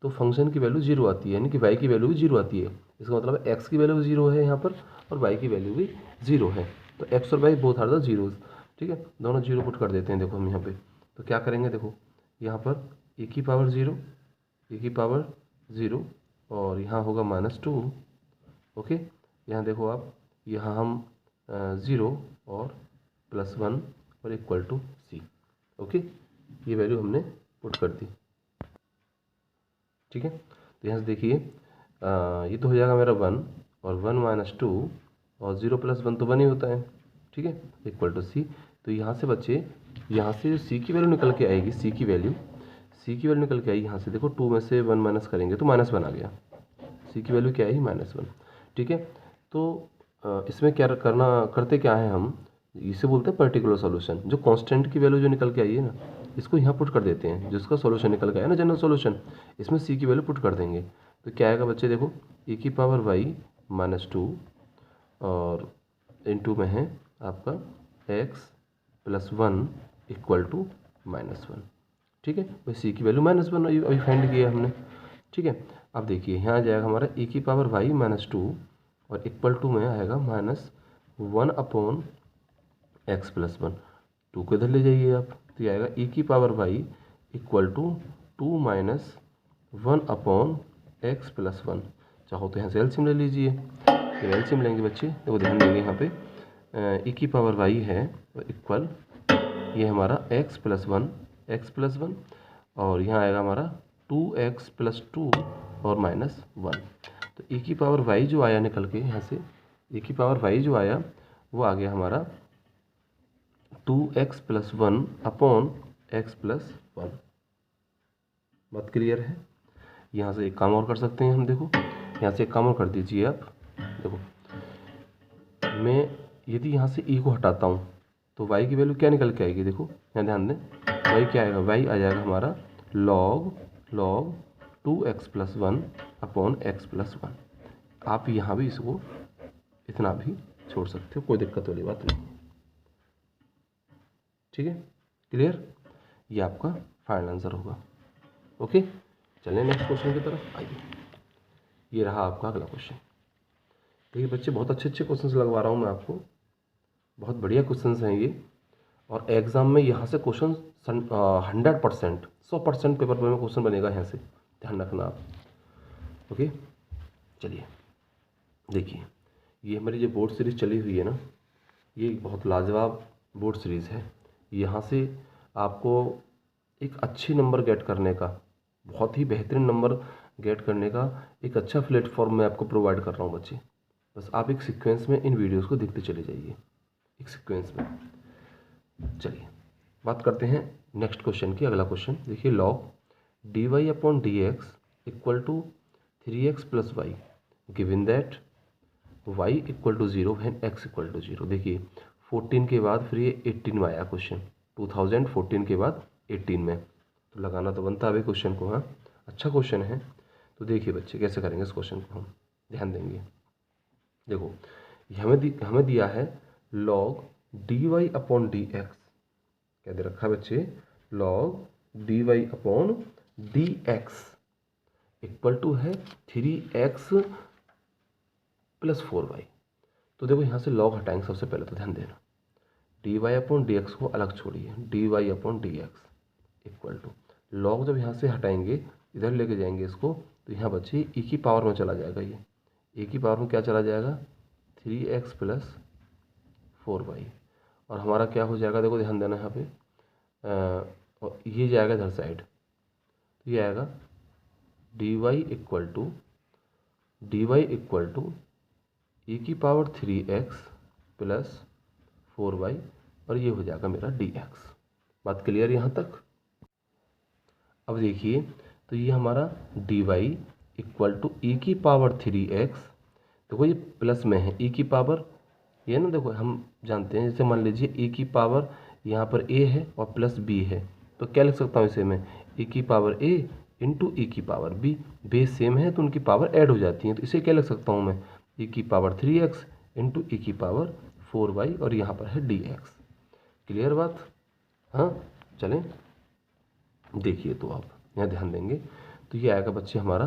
तो फंक्शन की वैल्यू 0 आती है, यानी कि y की वैल्यू भी 0 आती है। इसका मतलब x की वैल्यू 0 है यहाँ पर, और y की वैल्यू भी 0 है, तो x और y both are the zeros. ठीक है, दोनों 0 पुट कर देते हैं, देखो हम यहाँ पे, तो क्या करेंगे, देखो यहाँ पर e की पावर 0, e की पावर 0, और यहाँ होगा -2। ओके, यहाँ देखो आप, यहाँ हम 0 और +1 और इक्वल टू सी। ओके, ये वैल्यू हमने पुट कर दी। ठीक है, तो यहाँ से देखिए ये तो हो जाएगा मेरा 1, और 1 - 2 और 0 + 1 तो 1 ही होता है। ठीक है, इक्वल टू सी। तो यहाँ से बच्चे, यहाँ से जो सी की वैल्यू निकल के आएगी, सी की वैल्यू निकल के आई, यहाँ से देखो 2 में से 1 माइनस करेंगे तो -1 आ गया, सी की वैल्यू क्या आई, -1। ठीक है, तो इसमें क्या करते क्या है हम, इसे बोलते हैं पर्टिकुलर सॉल्यूशन, जो कांस्टेंट की वैल्यू जो निकल के आई है ना, इसको यहाँ पुट कर देते हैं, जिसका सॉल्यूशन निकल के आया ना जनरल सॉल्यूशन, इसमें सी की वैल्यू पुट कर देंगे, तो क्या आएगा बच्चे, देखो e की पावर वाई -2 और इनटू में है आपका x + 1 इक्वल टू -1। ठीक है, तो सी की वैल्यू -1 अभी फाइंड किया हमने। ठीक है, अब देखिए यहाँ आ जाएगा हमारा e की पावर वाई -2 और इक्वल टू में आएगा -1/x + 1। 2 को इधर ले जाइए आप, तो ये आएगा e की power Y equal to 2 - 1/x + 1। चाहो तो यहाँ से एलसीएम ले लीजिए। जब एलसीएम लेंगे बच्चे तो ध्यान देंगे यहाँ पे e की पावर y है इक्वल ये हमारा x प्लस वन और यहाँ आएगा हमारा 2x प्लस 2 और माइनस 1। तो e की पावर y जो आया निकल के यहाँ से e की पावर y जो आया वो आ गया हमारा 2x plus 1 upon x plus 1। बात क्लियर है। यहाँ से एक काम और कर सकते हैं हम, देखो यहाँ से एक काम और कर दीजिए आप। देखो मैं यदि यहाँ से e को हटाता हूँ तो y की वैल्यू क्या निकल के आएगी, देखो यहाँ ध्यान दें। y क्या आएगा, y आ जाएगा हमारा log 2x plus 1 upon x plus 1। आप यहाँ भी इसको इतना भी छोड़ सकते हो, कोई दिक्कत वाली बात नहीं। ठीक है, क्लियर। ये आपका फाइनल आंसर होगा। ओके, चलिए नेक्स्ट क्वेश्चन की तरफ आइए। ये रहा आपका अगला क्वेश्चन। देखिए बच्चे, बहुत अच्छे क्वेश्चंस लगवा रहा हूँ मैं आपको, बहुत बढ़िया क्वेश्चंस हैं ये। और एग्ज़ाम में यहाँ से क्वेश्चन 100% पेपर में क्वेश्चन बनेगा, यहाँ से ध्यान रखना आप। ओके, चलिए देखिए, ये हमारी जो बोर्ड सीरीज़ चली हुई है ना, ये बहुत लाजवाब बोर्ड सीरीज़ है। यहाँ से आपको एक अच्छे नंबर गेट करने का, बहुत ही बेहतरीन नंबर गेट करने का एक अच्छा प्लेटफॉर्म मैं आपको प्रोवाइड कर रहा हूँ बच्चे। बस आप एक सीक्वेंस में इन वीडियोस को देखते चले जाइए, एक सीक्वेंस में। चलिए बात करते हैं नेक्स्ट क्वेश्चन की। अगला क्वेश्चन देखिए, log dy upon dx equal to 3x plus y given that y equal to 0 when x equal to 0। देखिए 14 के बाद फिर ये 18 में आया क्वेश्चन, 2014 के बाद 18 में, तो लगाना तो बनता है अभी क्वेश्चन को। हाँ, अच्छा क्वेश्चन है। तो देखिए बच्चे कैसे करेंगे इस क्वेश्चन को, हम ध्यान देंगे। देखो हमें दिया है log dy अपॉन dx, क्या दे रखा है बच्चे, log dy upon dx equal to है 3x प्लस 4y। तो देखो यहाँ से log हटाएंगे सबसे पहले, तो ध्यान देना dy अपॉन dx को अलग छोड़िए, dy upon dx equal to log जब यहाँ से हटाएंगे इधर लेके जाएंगे इसको, तो यहाँ बच्चे e की पावर में चला जाएगा। ये e की पावर में क्या चला जाएगा, 3x प्लस 4y, और हमारा क्या हो जाएगा, देखो ध्यान देना यहाँ पे, और ये जाएगा इधर साइड, तो ये आएगा dy इक्वल टू e की पावर 3x प्लस 4y, और ये हो जाएगा मेरा dx। बात क्लियर यहाँ तक। अब देखिए, तो ये हमारा dy इक्वल टू e की पावर 3x, देखो ये प्लस में है e की पावर, ये ना देखो हम जानते हैं, जैसे मान लीजिए e की पावर यहाँ पर a है और प्लस b है, तो क्या लिख सकता हूँ इसे मैं, e की पावर a इंटू e की पावर b। बेस सेम है तो उनकी पावर ऐड हो जाती है, तो इसे क्या लिख सकता हूँ मैं, e की पावर 3x इंटू e की पावर 4y, और यहाँ पर है dx। क्लियर बात। हाँ, चलें देखिए, तो आप यहाँ ध्यान देंगे तो ये आएगा बच्चे हमारा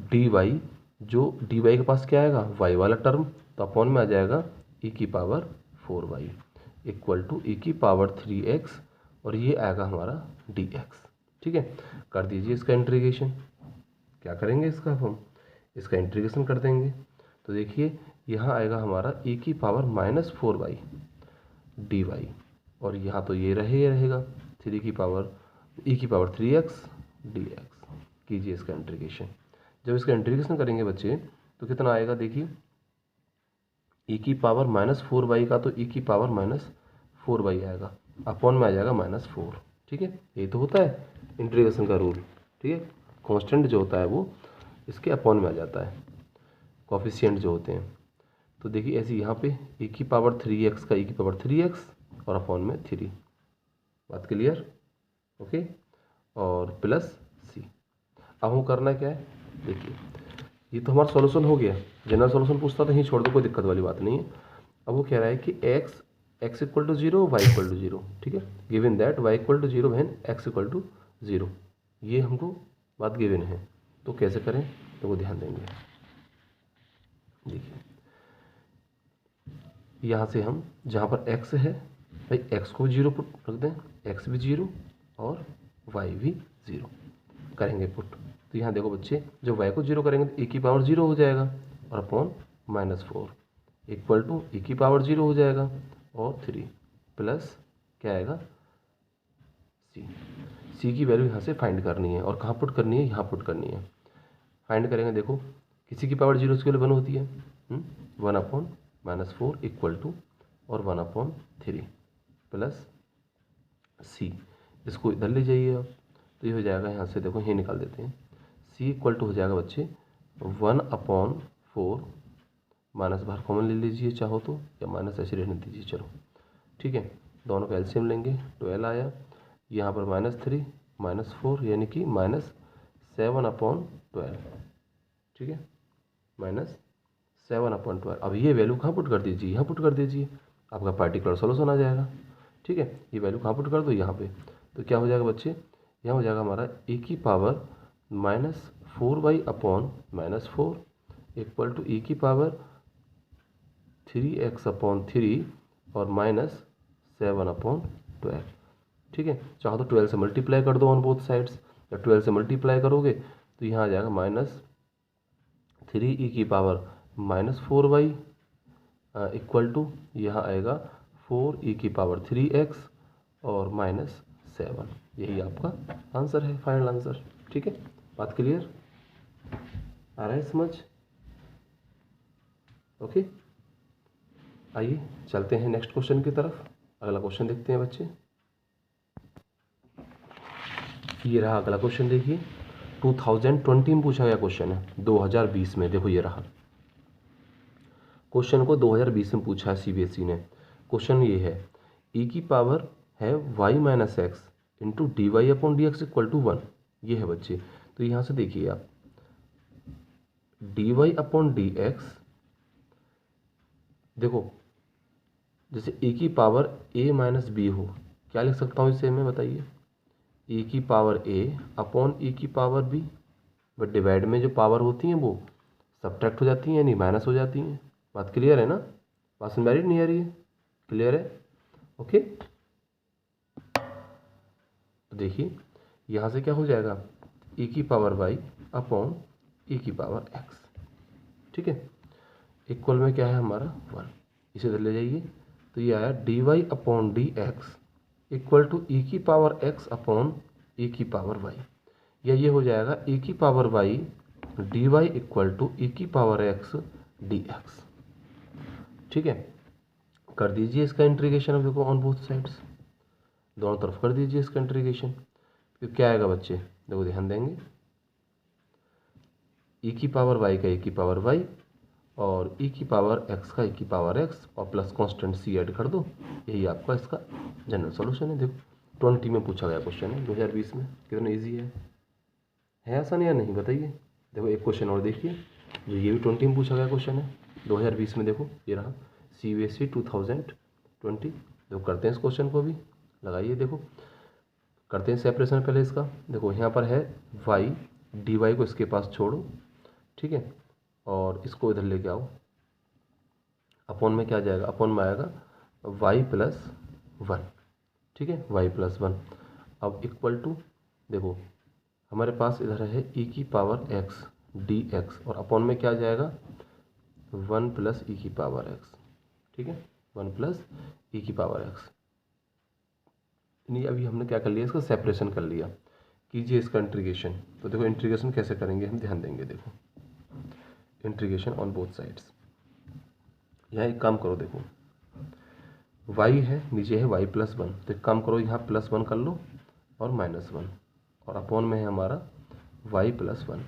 dy, जो dy के पास क्या आएगा, y वाला टर्म, तो अपॉन में आ जाएगा e की power 4y equal to e की पावर 3x, और ये आएगा हमारा dx। ठीक है, कर दीजिए इसका इंटीग्रेशन। क्या करेंगे इसका, हम इसका इंटीग्रेशन कर देंगे। तो देखिए यहाँ आएगा हमारा e की पावर माइनस 4y dy, और यहाँ तो ये रहेगा 3 की पावर e की पावर 3x dx। कीजिए इसका इंटीग्रेशन। जब इसका इंटीग्रेशन करेंगे बच्चे तो कितना आएगा, देखिए e की पावर माइनस 4y का तो e की पावर माइनस 4y आएगा, अपॉन में आ जाएगा माइनस 4। ठीक है, यही तो होता है इंटीग्रेशन का रूल। ठीक है, कांस्टेंट जो होता है वो इसके अपॉन में आ जाता है, कोफिशिएंट जो होते हैं। तो देखिए ऐसे यहाँ पे e की पावर 3x का e की पावर 3x और अपॉन में 3। बात क्लियर। ओके, और प्लस c। अब हम करना क्या है, देखिए ये तो हमारा सॉल्यूशन हो गया। जनरल सॉल्यूशन पूछता तो यहीं छोड़ दो, कोई दिक्कत वाली बात नहीं है। अब वो कह रहा है कि x equal to 0, y equal to 0। ठीक है, given that y equal to 0 when x equal to 0, ये हमको बात गिवन है। तो कैसे करें, तो वो ध्यान देंगे। देखिए यहाँ से हम जहाँ पर x है भाई x को 0 पुट रख दें, x भी 0 और y भी 0 करेंगे पुट, तो तो यहाँ देखो बच्चे, जब y को 0 करेंगे तो e की पावर 0 हो जाएगा और अपॉन -4 इक्वल टू e की पावर 0 हो जाएगा और 3 प्लस क्या आएगा c की वैल्यू यहाँ से फाइंड करनी है और कहाँ पुट करनी है, यहाँ पुट करनी है। फाइंड करेंगे, देखो किसी की पावर 0 उसके लिए 1 होती है, 1/-4 इक्वल टू और 1/3 प्लस c, इसको इधर ले जाइए आप, तो ये हो जाएगा, यहाँ से देखो ये निकाल देते हैं, c इक्वल टू हो जाएगा बच्चे 1/4, माइनस बाहर कॉमन ले लीजिए चाहो तो, या माइनस ऐसे रहने दीजिए, चलो ठीक है। दोनों का एलसीएम लेंगे, 12 आया, यहाँ पर -3 -4 यानी कि -7/12, ठीक है, -7/12। अब ये वैल्यू कहाँ पुट कर दीजिए, यहाँ पुट कर दीजिए, आपका पार्टिकुलर सोल्यूशन आ जाएगा, ठीक है। ये वैल्यू कहाँ पुट कर दो, यहाँ पे, तो क्या हो जाएगा बच्चे, यहाँ हो जाएगा हमारा e की power -4y/-4 equal to e की पावर 3x/3 और -7/12, ठीक है। चाहो तो 12 से मल्टीप्लाई कर दो ऑन बोथ साइड्स, या 12 से मल्टीप्लाई करोगे तो यहाँ आ जाएगा -3e की पावर -4y इक्वल टू यहाँ आएगा 4e की पावर 3x और -7। यही आपका आंसर है, फाइनल आंसर, ठीक है। बात क्लियर आ रहा है समझ? ओके, आइए चलते हैं नेक्स्ट क्वेश्चन की तरफ। अगला क्वेश्चन देखते हैं बच्चे। ये रहा अगला क्वेश्चन, देखिए 2020 में पूछा गया क्वेश्चन है, 2020 में। देखो ये रहा क्वेश्चन को 2020 में पूछा है सीबीएसई ने। क्वेश्चन ये है, e की पावर है y - x into dy/dx equal to 1। ये है बच्चे, तो यहाँ से देखिए आप dy/dx, देखो जैसे e की पावर a - b हो, क्या लिख सकता हूँ इसे मैं, बताइए, e की पावर a अपॉन e की पावर b, बट डिवाइड में जो पावर होती हैं वो सब्ट्रैक्ट हो जाती हैं, यानी माइनस हो जाती हैं। बात क्लियर है ना? बात समझ आ रही नहीं आ रही है? क्लियर है? ओके, तो देखिए यहाँ से क्या हो जाएगा, e की पावर y अपॉन e की पावर x, ठीक है, इक्वल में क्या है हमारा 1, इसे इधर ले जाइए, तो ये आया dy/dx इक्वल टू e की पावर x अपॉन e की पावर y, या ये हो जाएगा e की power y dy equal to e की पावर x dx, ठीक है। कर दीजिए इसका इंटीग्रेशन, अब देखो ऑन बोथ साइड्स, दोनों तरफ कर दीजिए इसका इंटीग्रेशन, तो क्या आएगा बच्चे, देखो ध्यान देंगे, e की पावर y का e की पावर y और e की पावर x का e की पावर x और प्लस कांस्टेंट c ऐड कर दो, यही आपका इसका जनरल सॉल्यूशन है। देखो 20 में पूछा गया क्वेश्चन है 2020 में, कितना इजी है आसान या नहीं, बताइए। देखो एक क्वेश्चन और देखिए, जो ये भी 20 में पूछा गया क्वेश्चन है 2020 में। देखो ये रहा CBSE 2020। देखो करते हैं इस क्वेश्चन को भी, लगाइए, देखो करते हैं सेपरेशन पहले इसका। देखो यहाँ पर है y, dy को इसके पास छोड़ो, ठीक है, और इसको इधर लेके आओ, अपॉन में क्या जाएगा, अपॉन में आएगा y+1, ठीक है, y+1। अब इक्वल टू, देखो हमारे पास इधर है e की पावर x dx और अपॉन में क्या जाएगा 1 + e की पावर x, ठीक है, 1 + e की पावर x। नहीं, अभी हमने क्या कर लिया, इसका सेपरेशन कर लिया। कीजिए इसका इंटीग्रेशन, तो देखो इंटीग्रेशन कैसे करेंगे हम, ध्यान देंगे, देखो इंटीग्रेशन ऑन बोथ साइड्स। यहाँ एक काम करो, देखो y है, नीचे है y+1, तो एक काम करो यहाँ +1 कर लो और -1, और अपॉन में है हमारा y+1,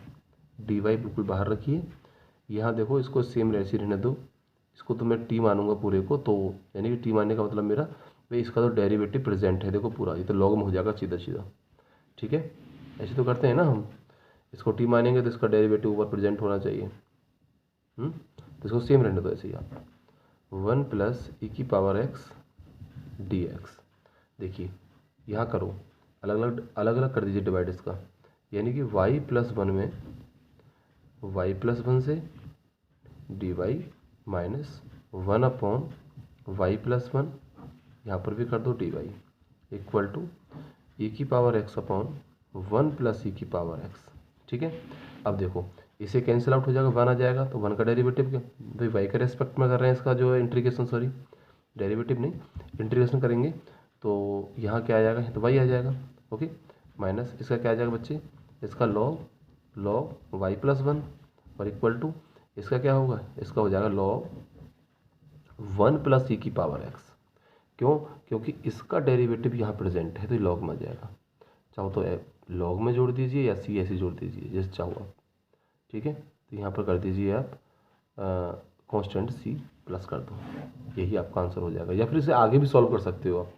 dy बिल्कुल बाहर रखिए। यहाँ देखो इसको सेम ऐसे रहने दो, इसको तो मैं t मानूंगा पूरे को, तो यानी कि t मानने का मतलब मेरा भाई इसका तो डेरिवेटिव प्रेजेंट है, देखो पूरा, ये तो लॉग में हो जाएगा सीधा सीधा, ठीक है, ऐसे तो करते हैं ना हम, इसको t मानेंगे तो इसका डेरिवेटिव ऊपर प्रेजेंट होना चाहिए, तो इसको सेम रहने दो ऐसे ही आप, 1 + e की पावर x dx। देखिए यहाँ करो, अलग अलग कर दीजिए डिवाइड इसका, यानी कि y+1 में y+1 से dy माइनस 1/y+1, यहाँ पर भी कर दो dy इक्वल टू e की पावर x अपॉन 1 + e की पावर x, ठीक है। अब देखो इसे कैंसिल आउट हो जाएगा, 1 आ जाएगा, तो 1 का डेरिवेटिव क्या भाई वाई के रेस्पेक्ट में कर रहे हैं इसका जो इंटीग्रेशन, सॉरी डेरिवेटिव नहीं इंटीग्रेशन करेंगे, तो यहाँ क्या आ जाएगा, तो वाई आ जाएगा। ओके, माइनस इसका क्या आ जाएगा बच्चे, इसका लॉग वाई प्लस 1 और इक्वल टू इसका क्या होगा, इसका हो जाएगा लॉग 1 प्लस ई की पावर एक्स। क्यों, क्योंकि इसका डेरिवेटिव यहाँ प्रेजेंट है तो ये लॉग में आ जाएगा। चाहो तो लॉग में जोड़ दीजिए या सी ऐसे जोड़ दीजिए जैसे चाहो आप, ठीक है। तो यहाँ पर कर दीजिए आप कांस्टेंट सी प्लस कर दो, यही आपका आंसर हो जाएगा। या फिर इसे आगे भी सॉल्व कर सकते हो आप,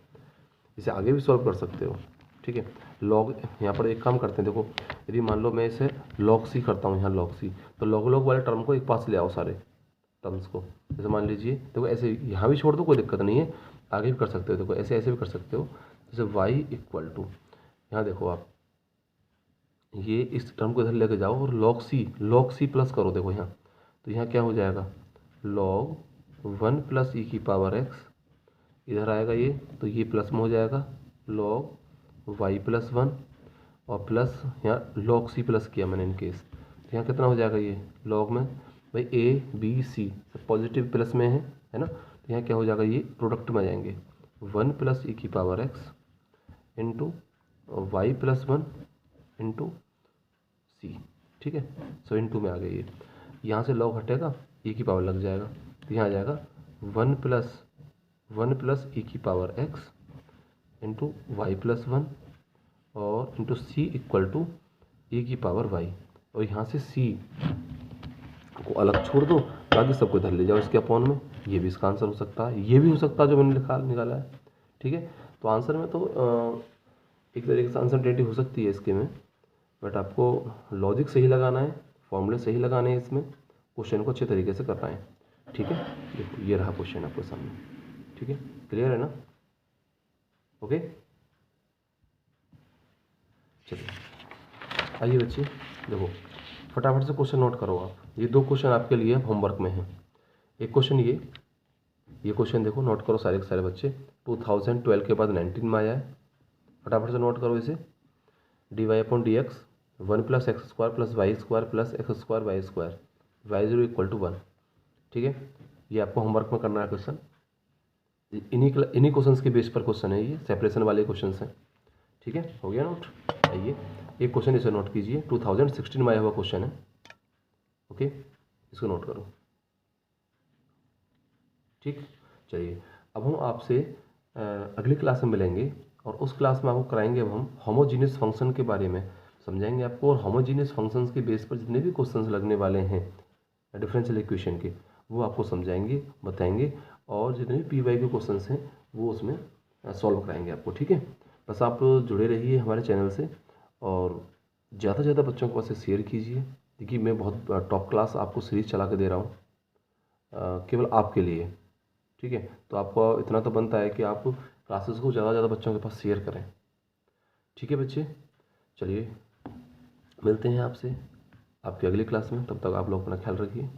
इसे आगे भी सॉल्व कर सकते हो, ठीक है। लॉग यहाँ पर एक काम करते हैं, देखो यदि मान लो मैं इसे लॉग सी करता हूँ, यहाँ लॉग सी, तो लॉग वाले टर्म को एक पास ले आओ सारे टर्म्स को। जैसे मान लीजिए देखो ऐसे यहाँ भी छोड़ दो, कोई दिक्कत नहीं है, आगे भी कर सकते हो, देखो ऐसे ऐसे भी कर सकते हो। जैसे वाई इक्वल टू यहाँ देखो आप ये इस टर्म को इधर लेके जाओ और लॉग सी प्लस करो, देखो यहाँ, तो यहाँ क्या हो जाएगा लॉग 1 प्लस ई की पावर एक्स, इधर आएगा ये, तो ये प्लस में हो जाएगा लॉग वाई प्लस 1 और प्लस यहाँ लॉग सी प्लस किया मैंने इन केस, तो यहाँ कितना हो जाएगा ये लॉग में भाई ए बी सी सब पॉजिटिव प्लस में है ना, तो यहाँ क्या हो जाएगा ये प्रोडक्ट में आ जाएंगे 1 प्लस ई की power x into y plus 1 into c, ठीक है। सो इंटू में आ गई ये, यहाँ से लॉग हटेगा ई की पावर लग जाएगा, तो यहाँ आ जाएगा 1 प्लस ई की power x into y plus 1 और into c equal to e की पावर वाई, और यहाँ से सी को अलग छोड़ दो, बाकी सबको इधर ले जाओ इसके अपॉन में। ये भी इसका आंसर हो सकता है, ये भी हो सकता है जो मैंने निकाला है, ठीक है। तो आंसर में तो एक तरीके से अनसर्टेनिटी हो सकती है इसके में, बट आपको लॉजिक सही लगाना है, फॉर्मूले सही लगाने हैं, इसमें क्वेश्चन को अच्छे तरीके से करना है, ठीक है। देखो ये रहा क्वेश्चन आपके सामने, ठीक है, क्लियर है ना, ओके। चलिए आइए बच्चे देखो फटाफट से क्वेश्चन नोट करो आप, ये 2 क्वेश्चन आपके लिए होमवर्क में हैं। एक क्वेश्चन ये क्वेश्चन देखो नोट करो सारे के सारे बच्चे, 2012 के बाद 19 में आया है, फटाफट से नोट करो इसे। D y upon d x 1 plus x square plus y square plus x square y square y 0 equal to 1, ठीक है। ये आपको होमवर्क में करना है क्वेश्चन, इन्हीं क्वेश्चंस के बेस पर क्वेश्चन है, ये सेपरेशन वाले क्वेश्चंस हैं, ठीक है। हो गया नोट। आइए एक क्वेश्चन इसे नोट कीजिए, 2016 में आया हुआ क्वेश्चन है, ओके, इसको नोट करो, ठीक। चलिए अब हम आपसे अगली क्लास में मिलेंगे और उस क्लास में आपको कराएंगे, अब हम होमोजीनियस फंक्शन के बारे में समझाएंगे आपको, और होमोजीनियस फंक्शंस के बेस पर जितने भी क्वेश्चंस लगने वाले हैं डिफरेंशियल इक्वेशन के वो आपको समझाएंगे, बताएंगे, और जितने भी पी वाई के क्वेश्चंस हैं वो उसमें सॉल्व कराएंगे आपको, ठीक है। बस आप जुड़े रहिए हमारे चैनल से और ज़्यादा से ज़्यादा बच्चों के पास शेयर कीजिए, क्योंकि मैं बहुत टॉप क्लास आपको सीरीज चला के दे रहा हूँ केवल आपके लिए, ठीक है। तो आपको इतना तो बनता है कि आप क्लासेस को ज़्यादा से ज़्यादा बच्चों के पास शेयर करें, ठीक है बच्चे। चलिए मिलते हैं आपसे आपकी अगली क्लास में, तब तक आप लोग अपना ख्याल रखिए।